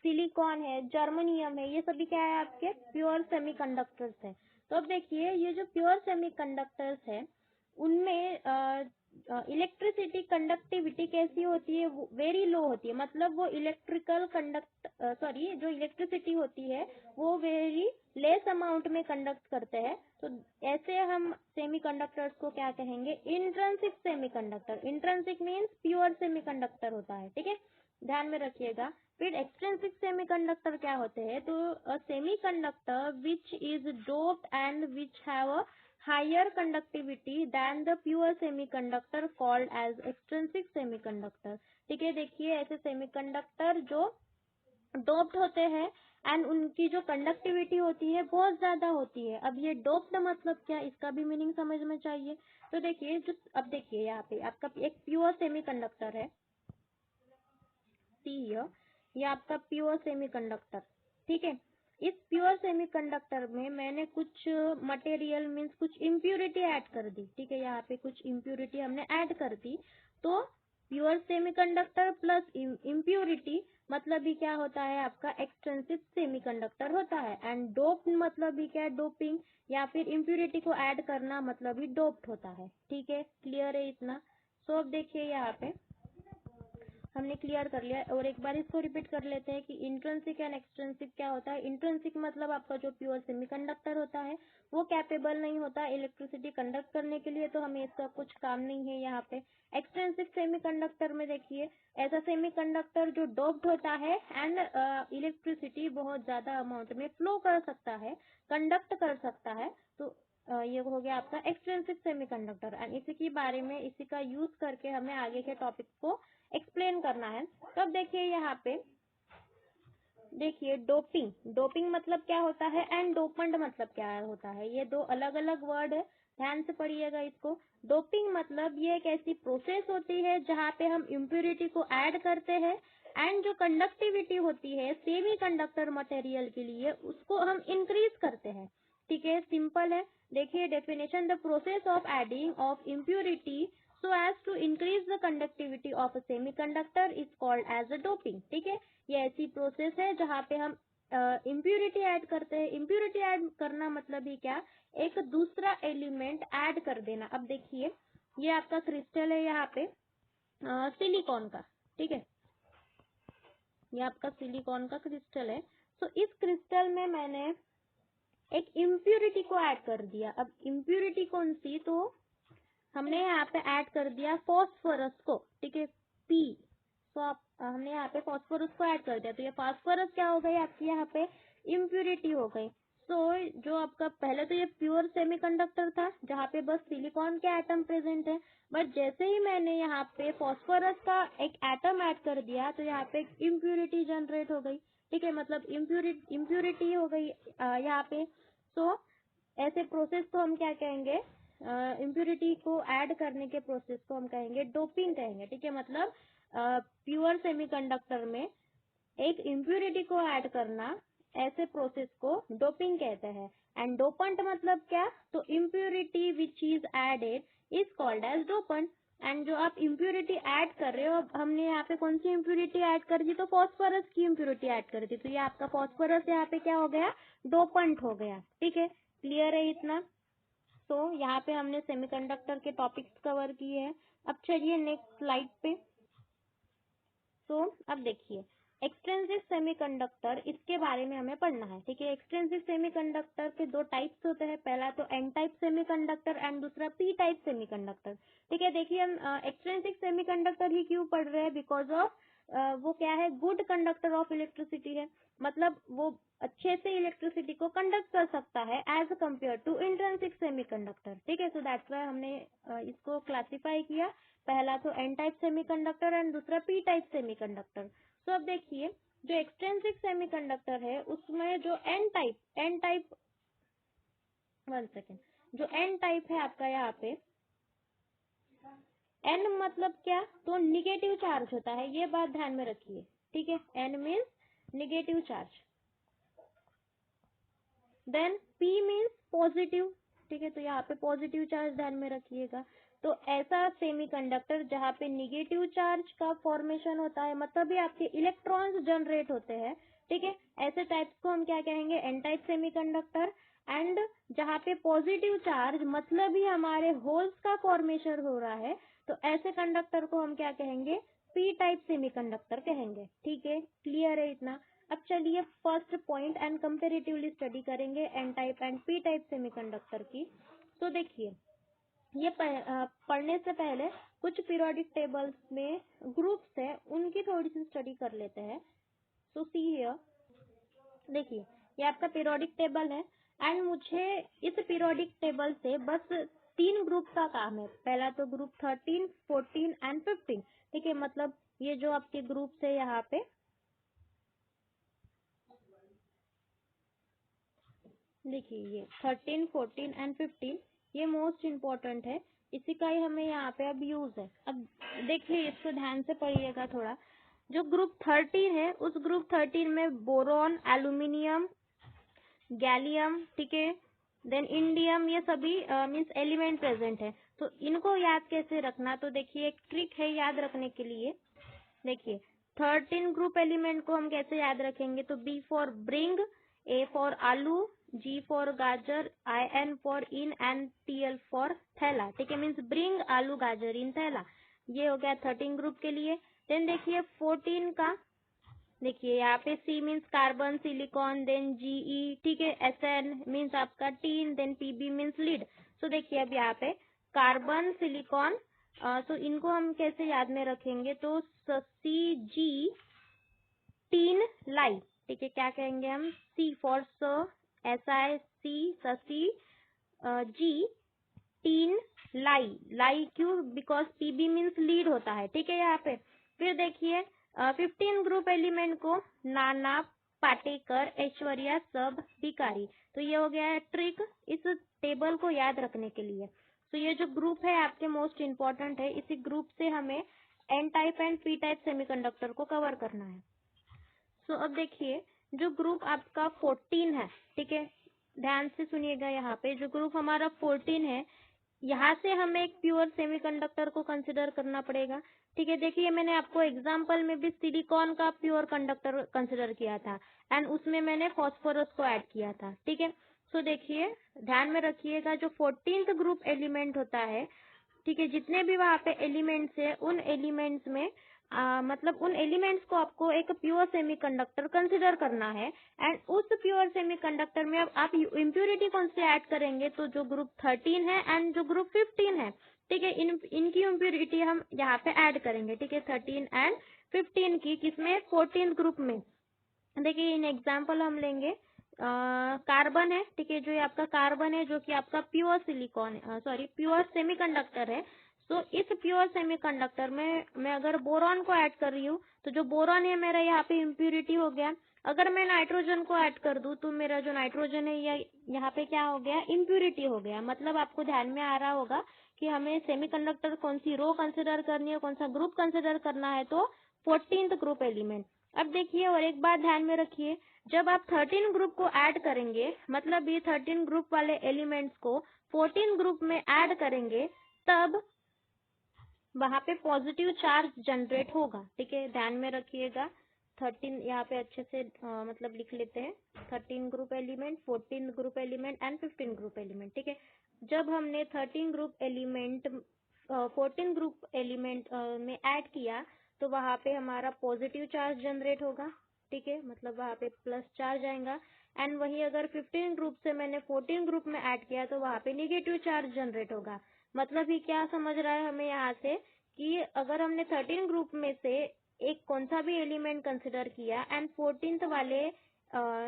सिलिकॉन है, जर्मनियम है, ये सभी क्या है आपके प्योर सेमीकंडक्टर्स है। तो अब देखिए ये जो प्योर सेमीकंडक्टर्स है उनमें इलेक्ट्रिसिटी कंडक्टिविटी कैसी होती है, वेरी लो होती है, मतलब वो इलेक्ट्रिकल जो इलेक्ट्रिसिटी होती है वो वेरी लेस अमाउंट में कंडक्ट करते हैं। तो ऐसे हम सेमीकंडक्टर्स को क्या कहेंगे, intrinsic semiconductor. Intrinsic means pure semiconductor होता है, ठीक है, ध्यान में रखिएगा। फिर एक्सट्रिंसिक सेमीकंडक्टर क्या होते हैं, तो semiconductor which is doped and which have a higher conductivity than the pure semiconductor called as extrinsic semiconductor, ठीक है। देखिए ऐसे सेमीकंडक्टर जो डोप्ड होते हैं एंड उनकी जो कंडक्टिविटी होती है बहुत ज्यादा होती है। अब ये डोप्ड मतलब क्या, इसका भी मीनिंग समझ में चाहिए। तो देखिए जो अब देखिए यहाँ पे आपका एक प्योर सेमीकंडक्टर है, ये आपका प्योर सेमीकंडक्टर, ठीक है। इस प्योर सेमीकंडक्टर में मैंने कुछ मटेरियल मीन्स कुछ इम्प्यूरिटी ऐड कर दी, ठीक है, यहाँ पे कुछ इम्प्यूरिटी हमने ऐड कर दी। तो प्योर सेमीकंडक्टर प्लस इम्प्यूरिटी मतलब भी क्या होता है आपका एक्सट्रिंसिक सेमीकंडक्टर होता है। एंड डोप मतलब भी क्या है, डोपिंग या फिर इम्प्यूरिटी को ऐड करना मतलब भी डोप्ड होता है। ठीक है, क्लियर है इतना। सो अब देखिए यहाँ पे हमने क्लियर कर लिया और एक बार इसको रिपीट कर लेते हैं कि इंट्रिंसिक एंड एक्सट्रिंसिक क्या होता है। इंट्रिंसिक मतलब आपका जो प्योर सेमीकंडक्टर होता है वो कैपेबल नहीं होता इलेक्ट्रिसिटी कंडक्ट करने के लिए, तो हमें इसका कुछ काम नहीं है यहाँ पे। एक्सट्रिंसिक सेमीकंडक्टर में देखिए ऐसा सेमीकंडक्टर जो डोप्ड होता है एंड इलेक्ट्रिसिटी बहुत ज्यादा अमाउंट में फ्लो कर सकता है, कंडक्ट कर सकता है। तो ये हो गया आपका एक्सट्रिंसिक सेमीकंडक्टर एंड इसी के बारे में इसी का यूज करके हमें आगे के टॉपिक को एक्सप्लेन करना है। तब देखिए यहाँ पे देखिए डोपिंग, डोपिंग मतलब क्या होता है एंड डोपंट मतलब क्या होता है, ये दो अलग अलग वर्ड है, ध्यान से पढ़िएगा इसको। डोपिंग मतलब ये एक ऐसी प्रोसेस होती है जहाँ पे हम इम्प्यूरिटी को ऐड करते हैं एंड जो कंडक्टिविटी होती है सेमी कंडक्टर मटेरियल के लिए उसको हम इंक्रीज करते हैं। ठीक है, सिंपल है। देखिए definition, the process of adding of impurity so as to increase the conductivity of a semiconductor is called as a doping। ठीक है, ये ऐसी प्रोसेस है जहाँ पे हम इम्प्यूरिटी ऐड करते हैं। इम्प्यूरिटी ऐड करना मतलब ही क्या, एक दूसरा एलिमेंट ऐड कर देना। अब देखिए ये आपका क्रिस्टल है यहाँ पे सिलिकॉन का। ठीक है, ये आपका सिलिकॉन का क्रिस्टल है। तो इस क्रिस्टल में मैंने एक इम्प्यूरिटी को ऐड कर दिया। अब इम्प्यूरिटी कौन सी, तो हमने यहाँ पे ऐड कर दिया फॉस्फोरस को। ठीक है, पी। तो आप हमने यहाँ पे फॉस्फोरस को ऐड कर दिया, तो ये फॉस्फोरस क्या हो गई आपकी यहाँ पे इम्प्यूरिटी हो गई। तो जो आपका पहले तो ये प्योर सेमीकंडक्टर था जहाँ पे बस सिलिकॉन के एटम प्रेजेंट है, बट जैसे ही मैंने यहाँ पे फॉस्फोरस का एक एटम ऐड कर दिया तो यहाँ पे इम्प्यूरिटी जनरेट हो गई। ठीक है, मतलब इम्प्यूरिटी हो गई यहाँ पे। तो ऐसे प्रोसेस को हम क्या कहेंगे, इम्प्यूरिटी को ऐड करने के प्रोसेस को हम कहेंगे डोपिंग कहेंगे। ठीक है, मतलब प्योर सेमीकंडक्टर में एक इम्प्यूरिटी को ऐड करना, ऐसे प्रोसेस को डोपिंग कहते हैं। एंड डोपंट मतलब क्या, तो impurity which is added is called as dopant. And जो आप इम्प्यूरिटी ऐड कर रहे हो, अब हमने यहाँ पे कौन सी इम्प्यूरिटी ऐड कर दी, तो फॉस्फोरस की इम्प्यूरिटी ऐड कर दी, तो ये आपका फॉस्फोरस यहाँ पे क्या हो गया, डोपंट हो गया। ठीक है, क्लियर है इतना। तो यहाँ पे हमने सेमीकंडक्टर के टॉपिक्स कवर किए हैं। अब चलिए नेक्स्ट स्लाइड पे। तो अब देखिए एक्सट्रिंसिक सेमीकंडक्टर, इसके बारे में हमें पढ़ना है। ठीक है, एक्सट्रिंसिक सेमीकंडक्टर के दो टाइप्स होते हैं, पहला तो एन टाइप सेमीकंडक्टर एंड दूसरा पी टाइप सेमीकंडक्टर। ठीक है, देखिए हम एक्सट्रिंसिक सेमीकंडक्टर ही क्यों पढ़ रहे हैं, बिकॉज ऑफ वो क्या है, गुड कंडक्टर ऑफ इलेक्ट्रिसिटी है, मतलब वो अच्छे से इलेक्ट्रिसिटी को कंडक्ट कर सकता है as compare to intrinsic semiconductor. ठीक है, सो दैट्स वाई हमने इसको क्लासिफाई किया, पहला तो एन टाइप सेमीकंडक्टर एंड दूसरा पी टाइप सेमीकंडक्टर। तो अब देखिए जो एक्सट्रिंसिक सेमीकंडक्टर है उसमें जो एन टाइप 1 सेकेंड, जो एन टाइप है आपका यहाँ पे, एन मतलब क्या, तो निगेटिव चार्ज होता है, ये बात ध्यान में रखिए। ठीक है, N means negative charge, then P means positive. ठीक है, तो यहाँ पे पॉजिटिव चार्ज ध्यान में रखिएगा। तो ऐसा सेमीकंडक्टर जहाँ पे निगेटिव चार्ज का फॉर्मेशन होता है, मतलब भी आपके इलेक्ट्रॉन्स जनरेट होते हैं। ठीक है, ऐसे टाइप्स को हम क्या कहेंगे, एन टाइप सेमीकंडक्टर। एंड जहाँ पे पॉजिटिव चार्ज मतलब ही हमारे होल्स का फॉर्मेशन हो रहा है, तो ऐसे कंडक्टर को हम क्या कहेंगे, पी टाइप सेमीकंडक्टर कहेंगे। ठीक है, क्लियर है इतना। अब चलिए first point and comparatively study करेंगे N type and P type semiconductor की। तो देखिए ये पढ़ने से पहले कुछ पीरियोडिक टेबल्स में ग्रुप्स है उनकी थोड़ी सी स्टडी कर लेते हैं। सो सी हियर, देखिए ये आपका पीरियोडिक टेबल है एंड मुझे इस पीरियोडिक टेबल से बस 3 ग्रुप का काम है। पहला तो ग्रुप 13, 14 एंड 15। ठीक है, मतलब ये जो आपके ग्रुप्स है यहाँ पे, देखिए ये 13, 14 एंड 15 ये मोस्ट इम्पोर्टेंट है, इसी का ही हमें यहाँ पे अब यूज है। अब देखिए इसको ध्यान से पढ़िएगा थोड़ा। जो ग्रुप 13 है उस ग्रुप 13 में बोरॉन, एल्यूमिनियम, गैलियम, ठीक है, देन इंडियम, ये सभी मीन्स एलिमेंट प्रेजेंट है। तो इनको याद कैसे रखना, तो देखिए एक ट्रिक है याद रखने के लिए। देखिए 13 ग्रुप एलिमेंट को हम कैसे याद रखेंगे? तो B for bring, A for आलू, G फॉर गाजर, IN for in and TL for थैला। ठीक है, मीन्स ब्रिंग, आलू, गाजर, इन, थैला। ये हो गया 13 ग्रुप के लिए। देन देखिए 14 का, देखिए यहाँ पे C means carbon, silicon, then GE, ठीक है, SN मीन्स आपका tin, then PB means lead. So देखिए अब यहाँ पे कार्बन, सिलिकॉन, तो इनको हम कैसे याद में रखेंगे? तो CG टीन लाई। ठीक है, क्या कहेंगे हम? C फॉर SI, ससी, G टीन लाई। लाई क्यों? बिकॉज PB मीन्स लीड होता है। ठीक है, यहाँ पे फिर देखिए 15 ग्रुप एलिमेंट को नाना, पाटेकर, ऐश्वर्या, सब, भिकारी। तो ये हो गया है ट्रिक इस टेबल को याद रखने के लिए। तो ये जो ग्रुप है आपके मोस्ट इम्पोर्टेंट है, इसी ग्रुप से हमें N type and P type semiconductor को कवर करना है। सो अब देखिए जो ग्रुप आपका 14 है, ठीक है, ध्यान से सुनिएगा, यहाँ पे जो ग्रुप हमारा 14 है, यहाँ से हमें एक प्योर सेमीकंडक्टर को कंसिडर करना पड़ेगा। ठीक है, देखिए मैंने आपको एग्जांपल में भी सिलिकॉन का प्योर कंडक्टर कंसिडर किया था एंड उसमें मैंने फास्फोरस को ऐड किया था। ठीक है, सो देखिए ध्यान में रखिएगा जो 14th ग्रुप एलिमेंट होता है, ठीक है, जितने भी वहाँ पे एलिमेंट्स है उन एलिमेंट्स में मतलब उन एलिमेंट्स को आपको एक प्योर सेमीकंडक्टर कंसिडर करना है एंड उस प्योर सेमीकंडक्टर में अब आप इम्प्योरिटी कौन से ऐड करेंगे? तो जो ग्रुप 13 है एंड जो ग्रुप 15 है, ठीक है, इनकी इम्प्योरिटी हम यहाँ पे ऐड करेंगे। ठीक है, 13 एंड 15 की, किसमें? 14 ग्रुप में। देखिए इन एग्जाम्पल हम लेंगे कार्बन है, ठीक है, जो ये आपका कार्बन है जो कि आपका pure silicon sorry pure semiconductor है। तो इस प्योर सेमीकंडक्टर में मैं अगर बोरॉन को ऐड कर रही हूँ तो जो बोरॉन है मेरा यहाँ पे इम्प्यूरिटी हो गया। अगर मैं नाइट्रोजन को ऐड कर दूं तो मेरा जो नाइट्रोजन है यहाँ पे क्या हो गया? इम्प्यूरिटी हो गया। मतलब आपको ध्यान में आ रहा होगा कि हमें सेमीकंडक्टर कौन सी रो कंसिडर करनी है, कौन सा ग्रुप कंसिडर करना है, तो 14th ग्रुप एलिमेंट। अब देखिए और एक बात ध्यान में रखिए, जब आप 13 ग्रुप को ऐड करेंगे, मतलब ये 13 ग्रुप वाले एलिमेंट्स को 14 ग्रुप में ऐड करेंगे, तब वहां पे पॉजिटिव चार्ज जनरेट होगा। ठीक है, ध्यान में रखिएगा। 13 यहाँ पे अच्छे से मतलब लिख लेते हैं, 13 group element, 14 group element and 15 group element. ठीक है, जब हमने 13 ग्रुप एलिमेंट 14 ग्रुप एलिमेंट में ऐड किया तो वहां पे हमारा पॉजिटिव चार्ज जनरेट होगा। ठीक है, मतलब वहां पे प्लस चार्ज आएगा एंड वही अगर 15 ग्रुप से मैंने 14 ग्रुप में ऐड किया तो वहां पे निगेटिव चार्ज जनरेट होगा। मतलब ही क्या समझ रहा है हमें यहाँ से कि अगर हमने 13 ग्रुप में से एक कौन सा भी एलिमेंट कंसिडर किया एंड 14th वाले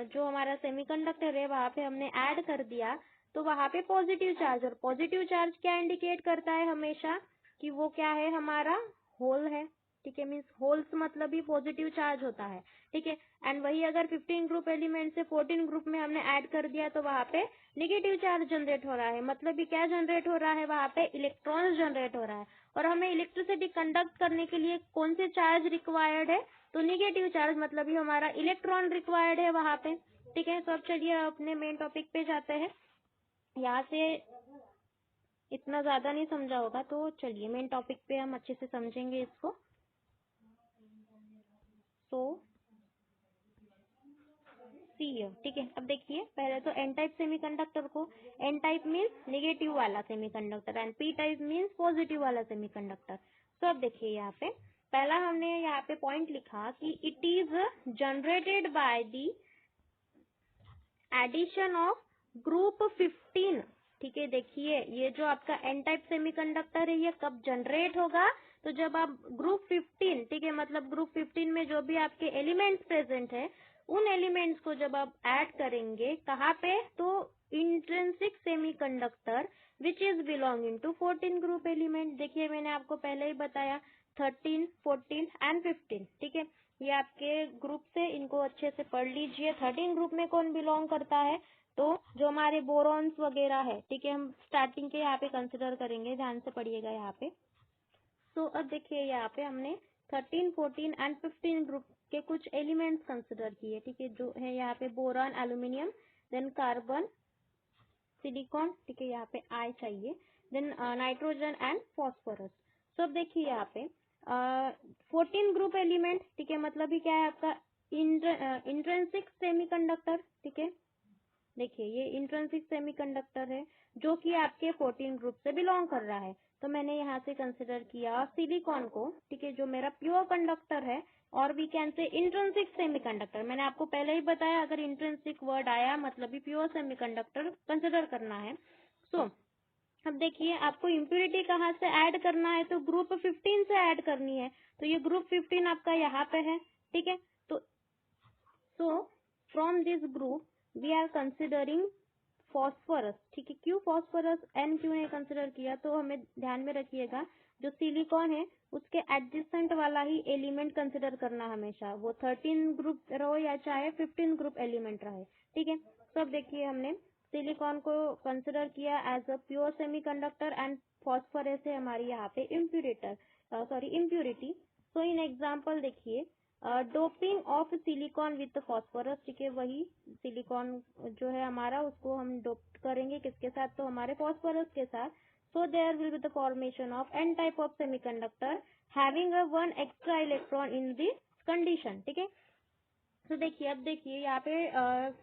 जो हमारा सेमीकंडक्टर है वहां पे हमने ऐड कर दिया तो वहां पे पॉजिटिव चार्ज, और पॉजिटिव चार्ज क्या इंडिकेट करता है? हमेशा कि वो क्या है? हमारा होल है। ठीक है, मीन्स होल्स मतलब ही पॉजिटिव चार्ज होता है। ठीक है, एंड वही अगर 15 ग्रुप एलिमेंट से 14 ग्रुप में हमने ऐड कर दिया तो वहां पे निगेटिव चार्ज जनरेट हो रहा है। मतलब ये क्या जनरेट हो रहा है? वहां पे इलेक्ट्रॉन्स जनरेट हो रहा है, और हमें इलेक्ट्रिसिटी कंडक्ट करने के लिए कौन से चार्ज रिक्वायर्ड है? तो निगेटिव चार्ज, मतलब ये हमारा इलेक्ट्रॉन रिक्वायर्ड है वहां पे। ठीक है, तो अब चलिए अपने मेन टॉपिक पे जाते हैं। यहाँ से इतना ज्यादा नहीं समझा होगा तो चलिए मेन टॉपिक पे हम अच्छे से समझेंगे इसको। तो सी, ठीक है, अब देखिए पहले तो एन टाइप सेमीकंडक्टर को, एन टाइप मीन्स नेगेटिव वाला semiconductor and P type means positive वाला सेमीकंडक्टर। तो अब देखिए यहाँ पे पहला हमने यहाँ पे पॉइंट लिखा कि it is generated by the addition of group 15। ठीक है, देखिए ये जो आपका एन टाइप सेमीकंडक्टर है ये कब जनरेट होगा? तो जब आप ग्रुप 15, ठीक है, मतलब ग्रुप 15 में जो भी आपके एलिमेंट्स प्रेजेंट है उन एलिमेंट्स को जब आप ऐड करेंगे, कहाँ पे? तो intrinsic semiconductor which is belonging to 14 group element. देखिए मैंने आपको पहले ही बताया 13, 14 एंड 15। ठीक है, ये आपके ग्रुप से, इनको अच्छे से पढ़ लीजिए। 13 ग्रुप में कौन बिलोंग करता है? तो जो हमारे बोरॉन्स वगैरह है। ठीक है, हम स्टार्टिंग के यहाँ पे कंसिडर करेंगे, ध्यान से पढ़िएगा यहाँ पे। तो अब देखिए यहाँ पे हमने 13, 14 एंड 15 ग्रुप के कुछ एलिमेंट्स कंसिडर किए। ठीक है, जो है यहाँ पे boron, aluminium, then carbon, silicon, ठीक है, यहाँ पे आई चाहिए, देन नाइट्रोजन एंड फॉस्फोरस। तो अब देखिए यहाँ पे 14 ग्रुप एलिमेंट, ठीक है, मतलब ही क्या है आपका इंट्रिंसिक सेमीकंडक्टर, ठीक है। देखिए ये इंट्रिंसिक सेमीकंडक्टर है जो कि आपके 14 ग्रुप से बिलोंग कर रहा है, तो मैंने यहाँ से कंसिडर किया सिलिकॉन को, ठीक है, जो मेरा प्योर कंडक्टर है, और we can say intrinsic semiconductor. मैंने आपको पहले ही बताया अगर इंट्रिंसिक वर्ड आया मतलब भी प्योर सेमीकंडक्टर कंसिडर करना है। सो अब देखिए आपको इम्प्यूरिटी कहाँ से ऐड करना है, तो ग्रुप 15 से ऐड करनी है, तो ये ग्रुप 15 आपका यहाँ पे है, ठीक है। तो so from this group we are considering phosphorus, ठीक है। क्यों फॉस्फोरस, एन क्यों नहीं कंसिडर किया, तो हमें ध्यान में रखिएगा जो सिलिकॉन है उसके एडजेसेंट वाला ही एलिमेंट कंसिडर करना हमेशा, वो 13 ग्रुप रहो या चाहे 15 ग्रुप एलिमेंट रहे, ठीक है। तो अब देखिए हमने सिलिकॉन को कंसिडर किया as a pure semiconductor and phosphorus है हमारी यहाँ पे इम्प्यूरिटी। सो इन एग्जाम्पल देखिए doping of silicon with phosphorus, ठीक है, वही सिलिकॉन जो है हमारा उसको हम डोप करेंगे किसके साथ, तो हमारे फॉस्फोरस के साथ। So there will be the formation of N type of semiconductor having a one extra electron in this condition, ठीक है। तो देखिए अब देखिए यहाँ पे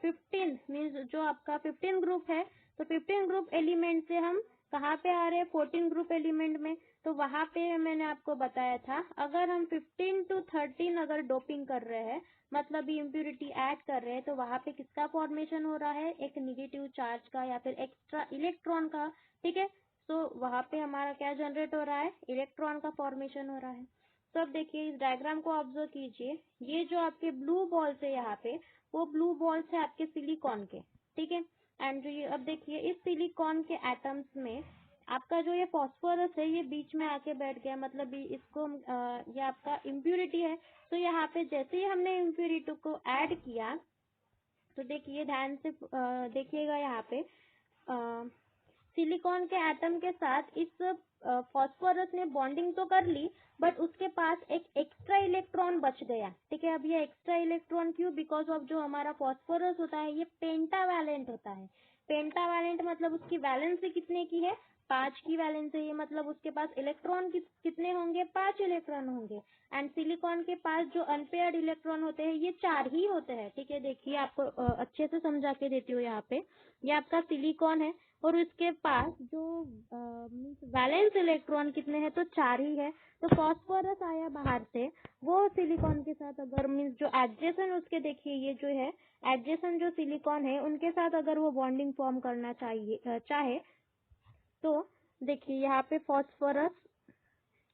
15 मीन्स जो आपका 15 ग्रुप है, तो 15 ग्रुप एलिमेंट से हम कहाँ पे आ रहे हैं, 14 ग्रुप एलिमेंट में। तो वहां पे मैंने आपको बताया था अगर हम 15 to 13 अगर डोपिंग कर रहे हैं मतलब इम्प्यूरिटी ऐड कर रहे हैं, तो वहां पे किसका फॉर्मेशन हो रहा है, एक निगेटिव चार्ज का या फिर एक्स्ट्रा इलेक्ट्रॉन का, ठीक है। तो वहां पे हमारा क्या जनरेट हो रहा है, इलेक्ट्रॉन का फॉर्मेशन हो रहा है। तो अब देखिए इस डायग्राम को ऑब्जर्व कीजिए, ये जो आपके ब्लू बॉल्स है यहाँ पे वो ब्लू बॉल्स है आपके सिलिकॉन के, ठीक है। एंड अब देखिए इस सिलिकॉन के एटम्स में आपका जो ये फॉस्फोरस है ये बीच में आके बैठ गया, मतलब इसको ये आपका इम्प्यूरिटी है। तो यहाँ पे जैसे ही हमने इम्प्यूरिटी को ऐड किया तो देखिए ध्यान से देखिएगा यहाँ पे सिलिकॉन के एटम के साथ इस फॉस्फोरस ने बॉन्डिंग तो कर ली बट उसके पास एक एक्स्ट्रा इलेक्ट्रॉन बच गया, ठीक है। अब ये एक्स्ट्रा इलेक्ट्रॉन क्यों, बिकॉज ऑफ जो हमारा फॉस्फोरस होता है ये पेंटावैलेंट होता है। पेंटावैलेंट मतलब उसकी वैलेंसी कितने की है, 5 की वैलेंसी है, मतलब उसके पास इलेक्ट्रॉन कितने होंगे, 5 इलेक्ट्रॉन होंगे। एंड सिलिकॉन के पास जो अनपेयर्ड इलेक्ट्रॉन होते हैं ये 4 ही होते हैं, ठीक है। देखिए आपको अच्छे से समझा के देती हूँ यहाँ पे, ये आपका सिलिकॉन है और उसके पास जो वैलेंस इलेक्ट्रॉन कितने हैं, तो 4 ही है। तो फॉस्फोरस आया बाहर से, वो सिलिकॉन के साथ अगर मीन्स जो एडजेसेंट उसके देखिए ये जो है एडजेसेंट जो सिलिकॉन है उनके साथ अगर वो बॉन्डिंग फॉर्म करना चाहे तो देखिए यहाँ पे फॉस्फोरस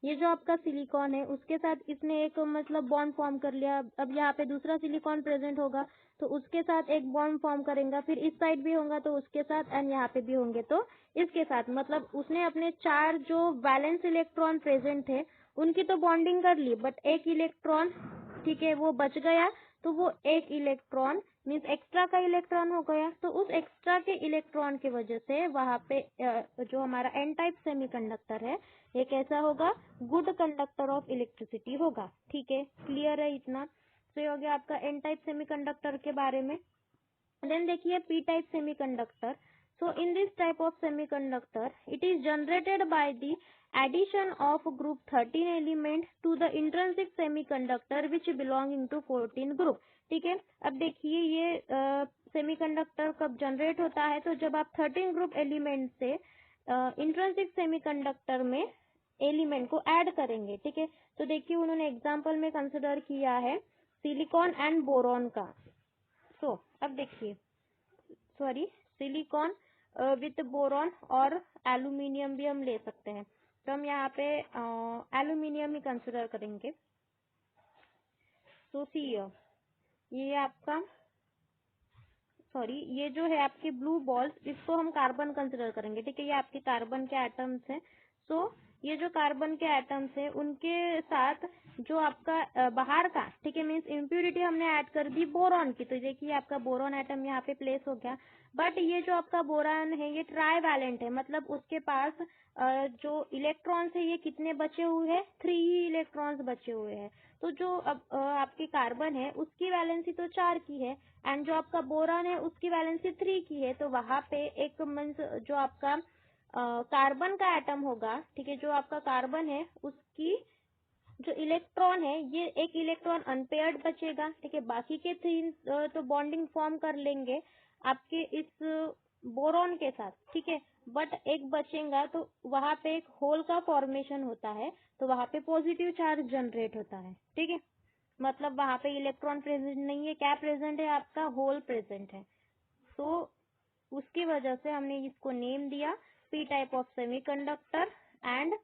ये जो आपका सिलिकॉन है उसके साथ इसने एक मतलब बॉन्ड फॉर्म कर लिया। अब यहाँ पे दूसरा सिलिकॉन प्रेजेंट होगा तो उसके साथ एक बॉन्ड फॉर्म करेगा, फिर इस साइड भी होगा तो उसके साथ, एंड यहाँ पे भी होंगे तो इसके साथ, मतलब उसने अपने 4 जो वैलेंस इलेक्ट्रॉन प्रेजेंट थे उनकी तो बॉन्डिंग कर ली बट एक इलेक्ट्रॉन, ठीक है, वो बच गया। तो वो एक इलेक्ट्रॉन मीन्स एक्स्ट्रा का इलेक्ट्रॉन हो गया, तो उस एक्स्ट्रा के इलेक्ट्रॉन की वजह से वहां पे जो हमारा एन टाइप सेमीकंडक्टर है ये कैसा होगा, गुड कंडक्टर ऑफ इलेक्ट्रिसिटी होगा, ठीक है। क्लियर है इतना, तो ये हो गया आपका एन टाइप सेमीकंडक्टर के बारे में। देन देखिए P type semiconductor. So in this type of semiconductor, it is generated by the addition of group 13 element to the intrinsic semiconductor which belonging to 14 group, ठीक है। अब देखिए ये सेमीकंडक्टर कब जनरेट होता है, तो जब आप 13 ग्रुप एलिमेंट से इंट्रिंसिक सेमीकंडक्टर में एलिमेंट को ऐड करेंगे, ठीक है। तो देखिए उन्होंने एग्जांपल में कंसिडर किया है सिलिकॉन एंड बोरॉन का। सो अब देखिए सॉरी सिलिकॉन विथ बोरॉन और एल्यूमिनियम भी हम ले सकते हैं, तो हम यहाँ पे एल्यूमिनियम ही कंसिडर करेंगे। तो सी ये आपका ये जो है आपके ब्लू बॉल्स इसको हम कार्बन कंसिडर करेंगे, ठीक है। ये आपके कार्बन के एटम्स हैं। सो ये जो कार्बन के एटम्स है उनके साथ जो आपका बाहर का, ठीक है, मीन्स इम्प्यूरिटी हमने ऐड कर दी बोरॉन की, तो देखिए आपका बोरॉन एटम यहाँ पे प्लेस हो गया। बट ये जो आपका बोरॉन है ये ट्राईवैलेंट है, मतलब उसके पास जो इलेक्ट्रॉन्स है ये कितने बचे हुए हैं, 3 ही इलेक्ट्रॉन्स बचे हुए हैं। तो जो अब आपके कार्बन है उसकी वैलेंसी तो 4 की है एंड जो आपका बोरॉन है उसकी वैलेंसी 3 की है। तो वहां पे एक मीन्स जो आपका कार्बन का एटम होगा, ठीक है, जो आपका कार्बन है उसकी जो इलेक्ट्रॉन है ये एक इलेक्ट्रॉन अनपेयर्ड बचेगा, ठीक है। बाकी के 3 तो बॉन्डिंग फॉर्म कर लेंगे आपके इस बोरॉन के साथ, ठीक है। बट एक बचेगा तो वहां पे एक होल का फॉर्मेशन होता है, तो वहां पे पॉजिटिव चार्ज जनरेट होता है, ठीक है। मतलब वहां पे इलेक्ट्रॉन प्रेजेंट नहीं है, क्या प्रेजेंट है, आपका होल प्रेजेंट है। तो उसकी वजह से हमने इसको नेम दिया P type of semiconductor. And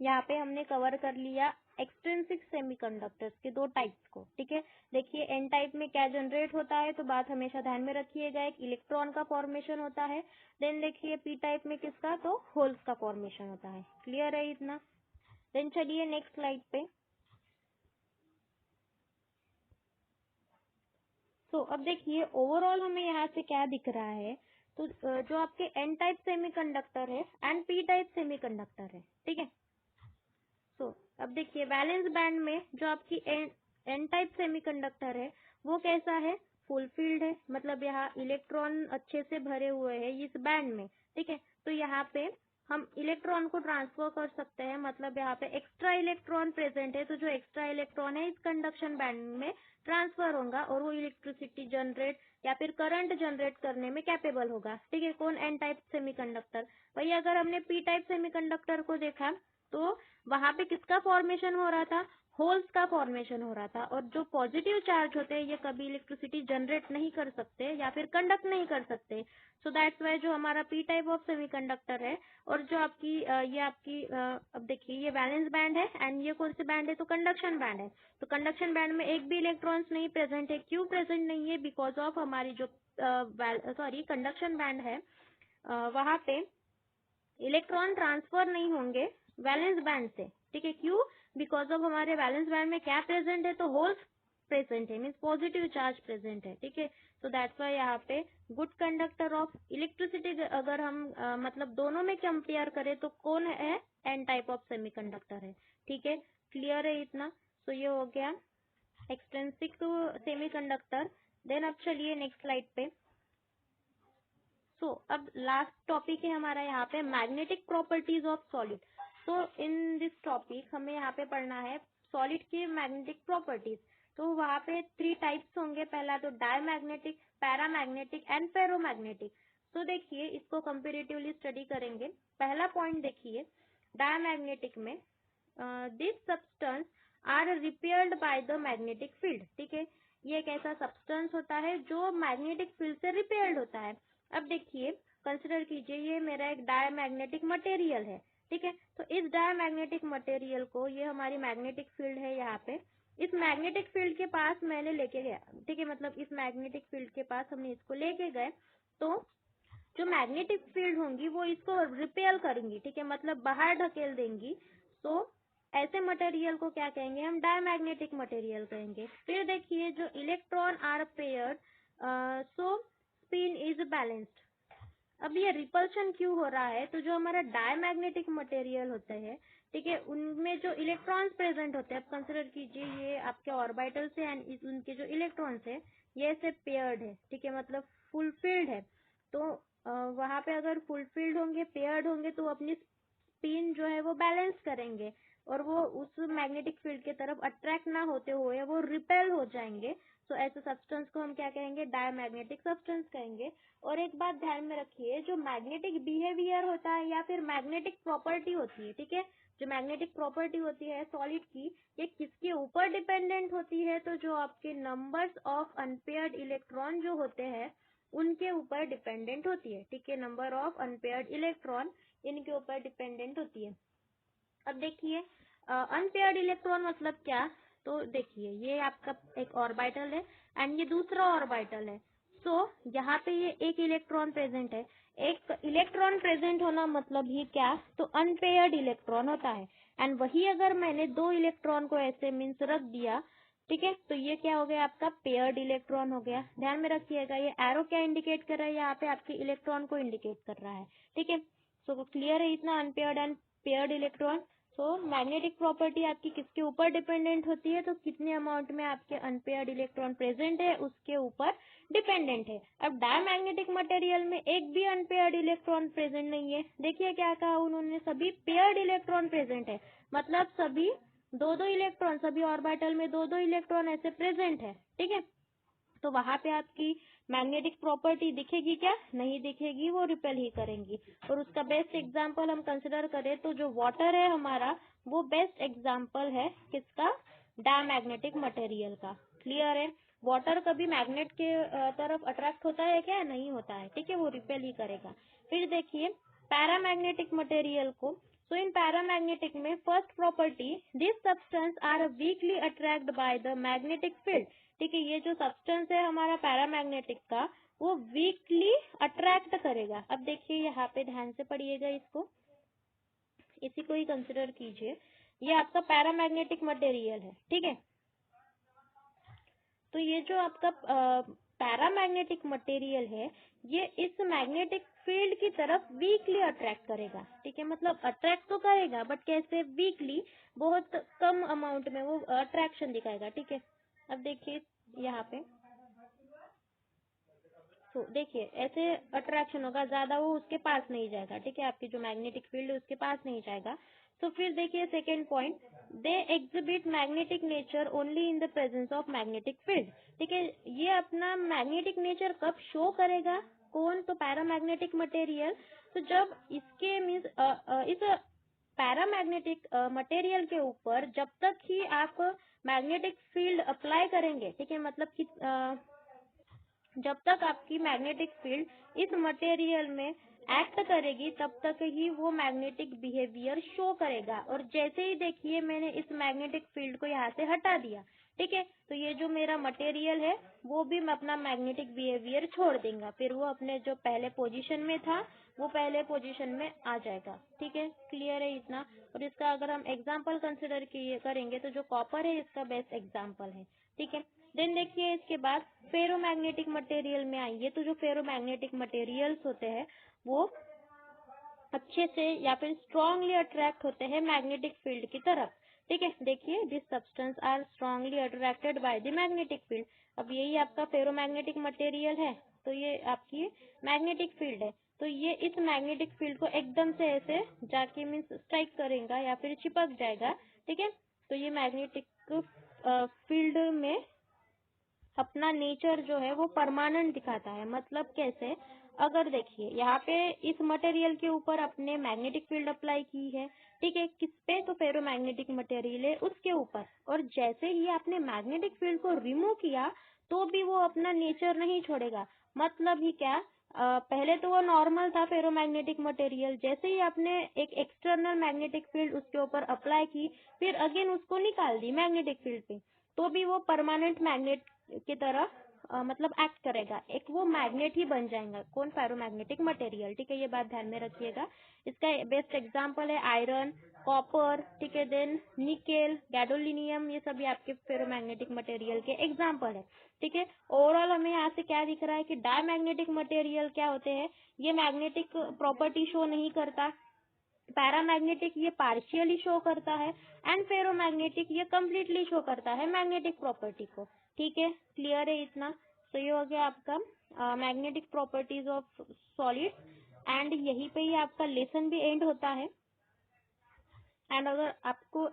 यहाँ पे हमने कवर कर लिया एक्सट्रिंसिक सेमीकंडक्टर्स के 2 टाइप्स को, ठीक है। देखिए एन टाइप में क्या जनरेट होता है, तो बात हमेशा ध्यान में रखिएगा, एक इलेक्ट्रॉन का फॉर्मेशन होता है। देन देखिए पी टाइप में किसका, तो होल्स का फॉर्मेशन होता है। क्लियर है इतना। देन चलिए नेक्स्ट स्लाइड पे। तो अब देखिए ओवरऑल हमें यहाँ से क्या दिख रहा है, तो जो आपके एन टाइप सेमीकंडक्टर है एंड पी टाइप सेमीकंडक्टर है, ठीक है। सो अब देखिए वैलेंस बैंड में जो आपकी एन टाइप सेमीकंडक्टर है वो कैसा है, फुलफिल्ड है, मतलब यहाँ इलेक्ट्रॉन अच्छे से भरे हुए हैं इस बैंड में, ठीक है। तो यहाँ पे हम इलेक्ट्रॉन को ट्रांसफर कर सकते हैं, मतलब यहाँ पे एक्स्ट्रा इलेक्ट्रॉन प्रेजेंट है, तो जो एक्स्ट्रा इलेक्ट्रॉन है इस कंडक्शन बैंड में ट्रांसफर होगा और वो इलेक्ट्रिसिटी जनरेट या फिर करंट जनरेट करने में कैपेबल होगा, ठीक है। कौन, एन टाइप सेमीकंडक्टर। वही अगर हमने पी टाइप सेमीकंडक्टर को देखा तो वहां पे किसका फॉर्मेशन हो रहा था, होल्स का फॉर्मेशन हो रहा था। और जो पॉजिटिव चार्ज होते हैं ये कभी इलेक्ट्रिसिटी जनरेट नहीं कर सकते या फिर कंडक्ट नहीं कर सकते। सो दैट्स वाई जो हमारा पी टाइप ऑफ सेमीकंडक्टर है और जो आपकी ये आपकी अब देखिए ये वैलेंस बैंड है एंड ये कौन से बैंड है, तो कंडक्शन बैंड है। तो कंडक्शन बैंड में एक भी इलेक्ट्रॉन्स नहीं प्रेजेंट है। क्यों प्रेजेंट नहीं है, बिकॉज ऑफ हमारी जो कंडक्शन बैंड है वहां पे इलेक्ट्रॉन ट्रांसफर नहीं होंगे वैलेंस बैंड से, ठीक है। क्यों, बिकॉज ऑफ हमारे वैलेंस बैंड में क्या प्रेजेंट है, तो होल्स प्रेजेंट है, मीन्स पॉजिटिव चार्ज प्रेजेंट है, ठीक है। सो दैट्स वाई यहाँ पे गुड कंडक्टर ऑफ इलेक्ट्रिसिटी अगर हम मतलब दोनों में कंपेयर करें तो कौन है, एन टाइप ऑफ सेमीकंडक्टर है, ठीक है। क्लियर है इतना। सो ये हो गया एक्सट्रिंसिक सेमीकंडक्टर। देन अब चलिए नेक्स्ट स्लाइड पे। अब लास्ट टॉपिक है हमारा यहाँ पे magnetic properties of solid. So in this topic हमें यहाँ पे पढ़ना है सॉलिड की मैग्नेटिक प्रॉपर्टीज। तो वहाँ पे 3 टाइप्स होंगे, पहला तो डायमैग्नेटिक, पैरामैग्नेटिक एंड फेरोमैग्नेटिक। तो देखिए इसको कंपेरेटिवली स्टडी करेंगे। पहला पॉइंट देखिए, डायमैग्नेटिक में this substance are repelled by the magnetic field, ठीक है। ये एक ऐसा सब्सटेंस होता है जो मैग्नेटिक फील्ड से रिपेल्ड होता है। अब देखिए कंसिडर कीजिए ये मेरा एक डायमैग्नेटिक मटेरियल है, ठीक है। तो इस डायमैग्नेटिक मटेरियल को, ये हमारी मैग्नेटिक फील्ड है यहाँ पे, इस मैग्नेटिक फील्ड के पास मैंने लेके गया, ठीक है। मतलब इस मैग्नेटिक फील्ड के पास हमने इसको लेके गए तो जो मैग्नेटिक फील्ड होंगी वो इसको रिपेल करेंगी, ठीक है, मतलब बाहर ढकेल देंगी। तो ऐसे मटेरियल को क्या कहेंगे हम, डायमैग्नेटिक मटेरियल कहेंगे। फिर देखिए जो electron are paired, so spin is balanced. अब ये रिपल्शन क्यों हो रहा है, तो जो हमारा डायमैग्नेटिक मटेरियल होते हैं, ठीक है, उनमें जो इलेक्ट्रॉन्स प्रेजेंट होते हैं, अब कंसिडर कीजिए ये आपके ऑर्बिटल से एंड उनके जो इलेक्ट्रॉन्स है ये ऐसे पेयर्ड है, ठीक है, मतलब फुलफिल्ड है। तो वहां पे अगर फुलफिल्ड होंगे, पेयर्ड होंगे, तो अपनी स्पिन जो है वो बैलेंस करेंगे और वो उस मैग्नेटिक फील्ड की तरफ अट्रैक्ट ना होते हुए वो रिपेल हो जाएंगे। तो ऐसे सब्सटेंस को हम क्या कहेंगे, डायमैग्नेटिक सब्सटेंस कहेंगे। और एक बात ध्यान में रखिए, जो मैग्नेटिक बिहेवियर होता है या फिर मैग्नेटिक प्रॉपर्टी होती है, ठीक है, जो मैग्नेटिक प्रॉपर्टी होती है सॉलिड की, ये किसके ऊपर डिपेंडेंट होती है, तो जो आपके नंबर्स ऑफ अनपेयर्ड इलेक्ट्रॉन जो होते हैं उनके ऊपर डिपेंडेंट होती है, ठीक है। नंबर ऑफ अनपेयर्ड इलेक्ट्रॉन इनके ऊपर डिपेंडेंट होती है। अब देखिए अनपेयर्ड इलेक्ट्रॉन मतलब क्या, तो देखिए ये आपका एक ऑर्बिटल है एंड ये दूसरा ऑर्बिटल है। सो यहाँ पे ये एक इलेक्ट्रॉन प्रेजेंट है। एक इलेक्ट्रॉन प्रेजेंट होना मतलब ही क्या, तो अनपेयर्ड इलेक्ट्रॉन होता है। एंड वही अगर मैंने 2 इलेक्ट्रॉन को ऐसे मीन्स रख दिया, ठीक है, तो ये क्या हो गया, आपका पेयर्ड इलेक्ट्रॉन हो गया। ध्यान में रखिएगा ये एरो क्या इंडिकेट कर रहा है, यहाँ पे आपके इलेक्ट्रॉन को इंडिकेट कर रहा है, ठीक है। सो क्लियर है इतना, unpaired and paired electron. So magnetic property आपकी किसके ऊपर डिपेंडेंट होती है, तो कितने अमाउंट में आपके अनपेयर्ड इलेक्ट्रॉन प्रेजेंट है उसके ऊपर डिपेंडेंट है। अब डायमैग्नेटिक मटेरियल में एक भी अनपेयर्ड इलेक्ट्रॉन प्रेजेंट नहीं है। देखिए क्या कहा उन्होंने, सभी पेयर्ड इलेक्ट्रॉन प्रेजेंट है, मतलब सभी दो दो इलेक्ट्रॉन, सभी ऑर्बिटल में दो दो इलेक्ट्रॉन ऐसे प्रेजेंट है, ठीक है, तो वहां पे आपकी मैग्नेटिक प्रॉपर्टी दिखेगी क्या? नहीं दिखेगी, वो रिपेल ही करेंगी। और उसका बेस्ट एग्जांपल हम कंसिडर करें तो जो वाटर है हमारा, वो बेस्ट एग्जांपल है किसका? डायमैग्नेटिक मटेरियल का। क्लियर है? वाटर कभी मैग्नेट के तरफ अट्रैक्ट होता है क्या? नहीं होता है, ठीक है, वो रिपेल ही करेगा। फिर देखिए पैरामैग्नेटिक मटेरियल को। सो इन पैरामैग्नेटिक में first property, this substance are weakly attract by the magnetic field. ठीक है, ये जो सब्सटेंस है हमारा पैरामैग्नेटिक का, वो वीकली अट्रैक्ट करेगा। अब देखिए यहाँ पे ध्यान से पढ़िएगा, इसको इसी को ही कंसिडर कीजिए। ये आपका पैरामैग्नेटिक मटेरियल है, ठीक है, तो ये जो आपका पैरामैग्नेटिक मटेरियल है, ये इस मैग्नेटिक फील्ड की तरफ वीकली अट्रैक्ट करेगा। ठीक है, मतलब अट्रैक्ट तो करेगा बट कैसे? वीकली, बहुत कम अमाउंट में वो अट्रैक्शन दिखाएगा। ठीक है, अब देखिए यहाँ पे, तो देखिए ऐसे अट्रैक्शन होगा, ज्यादा वो उसके पास नहीं जाएगा। ठीक है, आपकी जो मैग्नेटिक फील्ड है उसके पास नहीं जाएगा। तो फिर देखिए second point, they exhibit magnetic nature only in the presence of magnetic field. ठीक है, ये अपना मैग्नेटिक नेचर कब शो करेगा? कौन? तो पैरामैग्नेटिक मटेरियल। तो जब इसके मीन्स इस पैरामैग्नेटिक मटेरियल के ऊपर जब तक ही आप मैग्नेटिक फील्ड अप्लाई करेंगे, ठीक है, मतलब कि जब तक आपकी मैग्नेटिक फील्ड इस मटेरियल में एक्ट करेगी तब तक ही वो मैग्नेटिक बिहेवियर शो करेगा। और जैसे ही देखिए मैंने इस मैग्नेटिक फील्ड को यहाँ से हटा दिया, ठीक है, तो ये जो मेरा मटेरियल है वो भी अपना मैग्नेटिक बिहेवियर छोड़ देगा, फिर वो अपने जो पहले पोजीशन में था वो पहले पोजीशन में आ जाएगा। ठीक है, क्लियर है इतना? और इसका अगर हम एग्जाम्पल कंसिडर करेंगे तो जो कॉपर है इसका बेस्ट एग्जाम्पल है। ठीक है, देन देखिए इसके बाद फेरोमैग्नेटिक मटेरियल में आएंगे, तो जो फेरोमैग्नेटिक मटेरियल्स होते हैं वो अच्छे से या फिर स्ट्रांगली अट्रैक्ट होते हैं मैग्नेटिक फील्ड की तरफ। ठीक है, देखिए this substance are strongly attracted by the magnetic field. अब यही आपका फेरोमैग्नेटिक मटेरियल है, तो ये आपकी मैग्नेटिक फील्ड है, तो ये इस मैग्नेटिक फील्ड को एकदम से ऐसे जाके मीन्स स्ट्राइक करेगा या फिर चिपक जाएगा। ठीक है, तो ये मैग्नेटिक फील्ड में अपना नेचर जो है वो परमानेंट दिखाता है। मतलब कैसे? अगर देखिए यहाँ पे इस मटेरियल के ऊपर अपने मैग्नेटिक फील्ड अप्लाई की है, ठीक है, किस पे? तो फेरोमैग्नेटिक मटेरियल है उसके ऊपर, और जैसे ही आपने मैग्नेटिक फील्ड को रिमूव किया तो भी वो अपना नेचर नहीं छोड़ेगा। मतलब ही क्या? पहले तो वो नॉर्मल था फेरोमैग्नेटिक मटेरियल, जैसे ही आपने एक एक्सटर्नल मैग्नेटिक फील्ड उसके ऊपर अप्लाई की, फिर अगेन उसको निकाल दी मैग्नेटिक फील्ड पे, तो भी वो परमानेंट मैग्नेट की तरह मतलब एक्ट करेगा, एक वो मैग्नेट ही बन जाएगा। कौन? Ferromagnetic material. ठीक है, ये बात ध्यान में रखिएगा। इसका बेस्ट एग्जांपल है आयरन, कॉपर, ठीक है, देन निकेल, गैडोलिनियम, ये सभी आपके फेरोमैग्नेटिक मटेरियल के एग्जांपल है। ठीक है, ओवरऑल हमें यहाँ से क्या दिख रहा है कि डायमैग्नेटिक मटेरियल क्या होते हैं? ये मैग्नेटिक प्रॉपर्टी शो नहीं करता, पैरामैग्नेटिक ये पार्शियली शो करता है, एंड फेरोमैग्नेटिक ये कम्प्लीटली शो करता है मैग्नेटिक प्रॉपर्टी को। ठीक है, क्लियर है इतना? तो ये हो गया आपका magnetic properties of solid, and यहीं पे ही आपका लेसन भी एंड होता है। एंड अगर आपको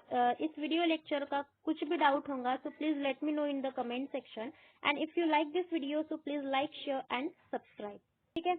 इस वीडियो लेक्चर का कुछ भी डाउट होगा तो please let me know in the comment section, and if you like this video so please like, share and subscribe. ठीक है।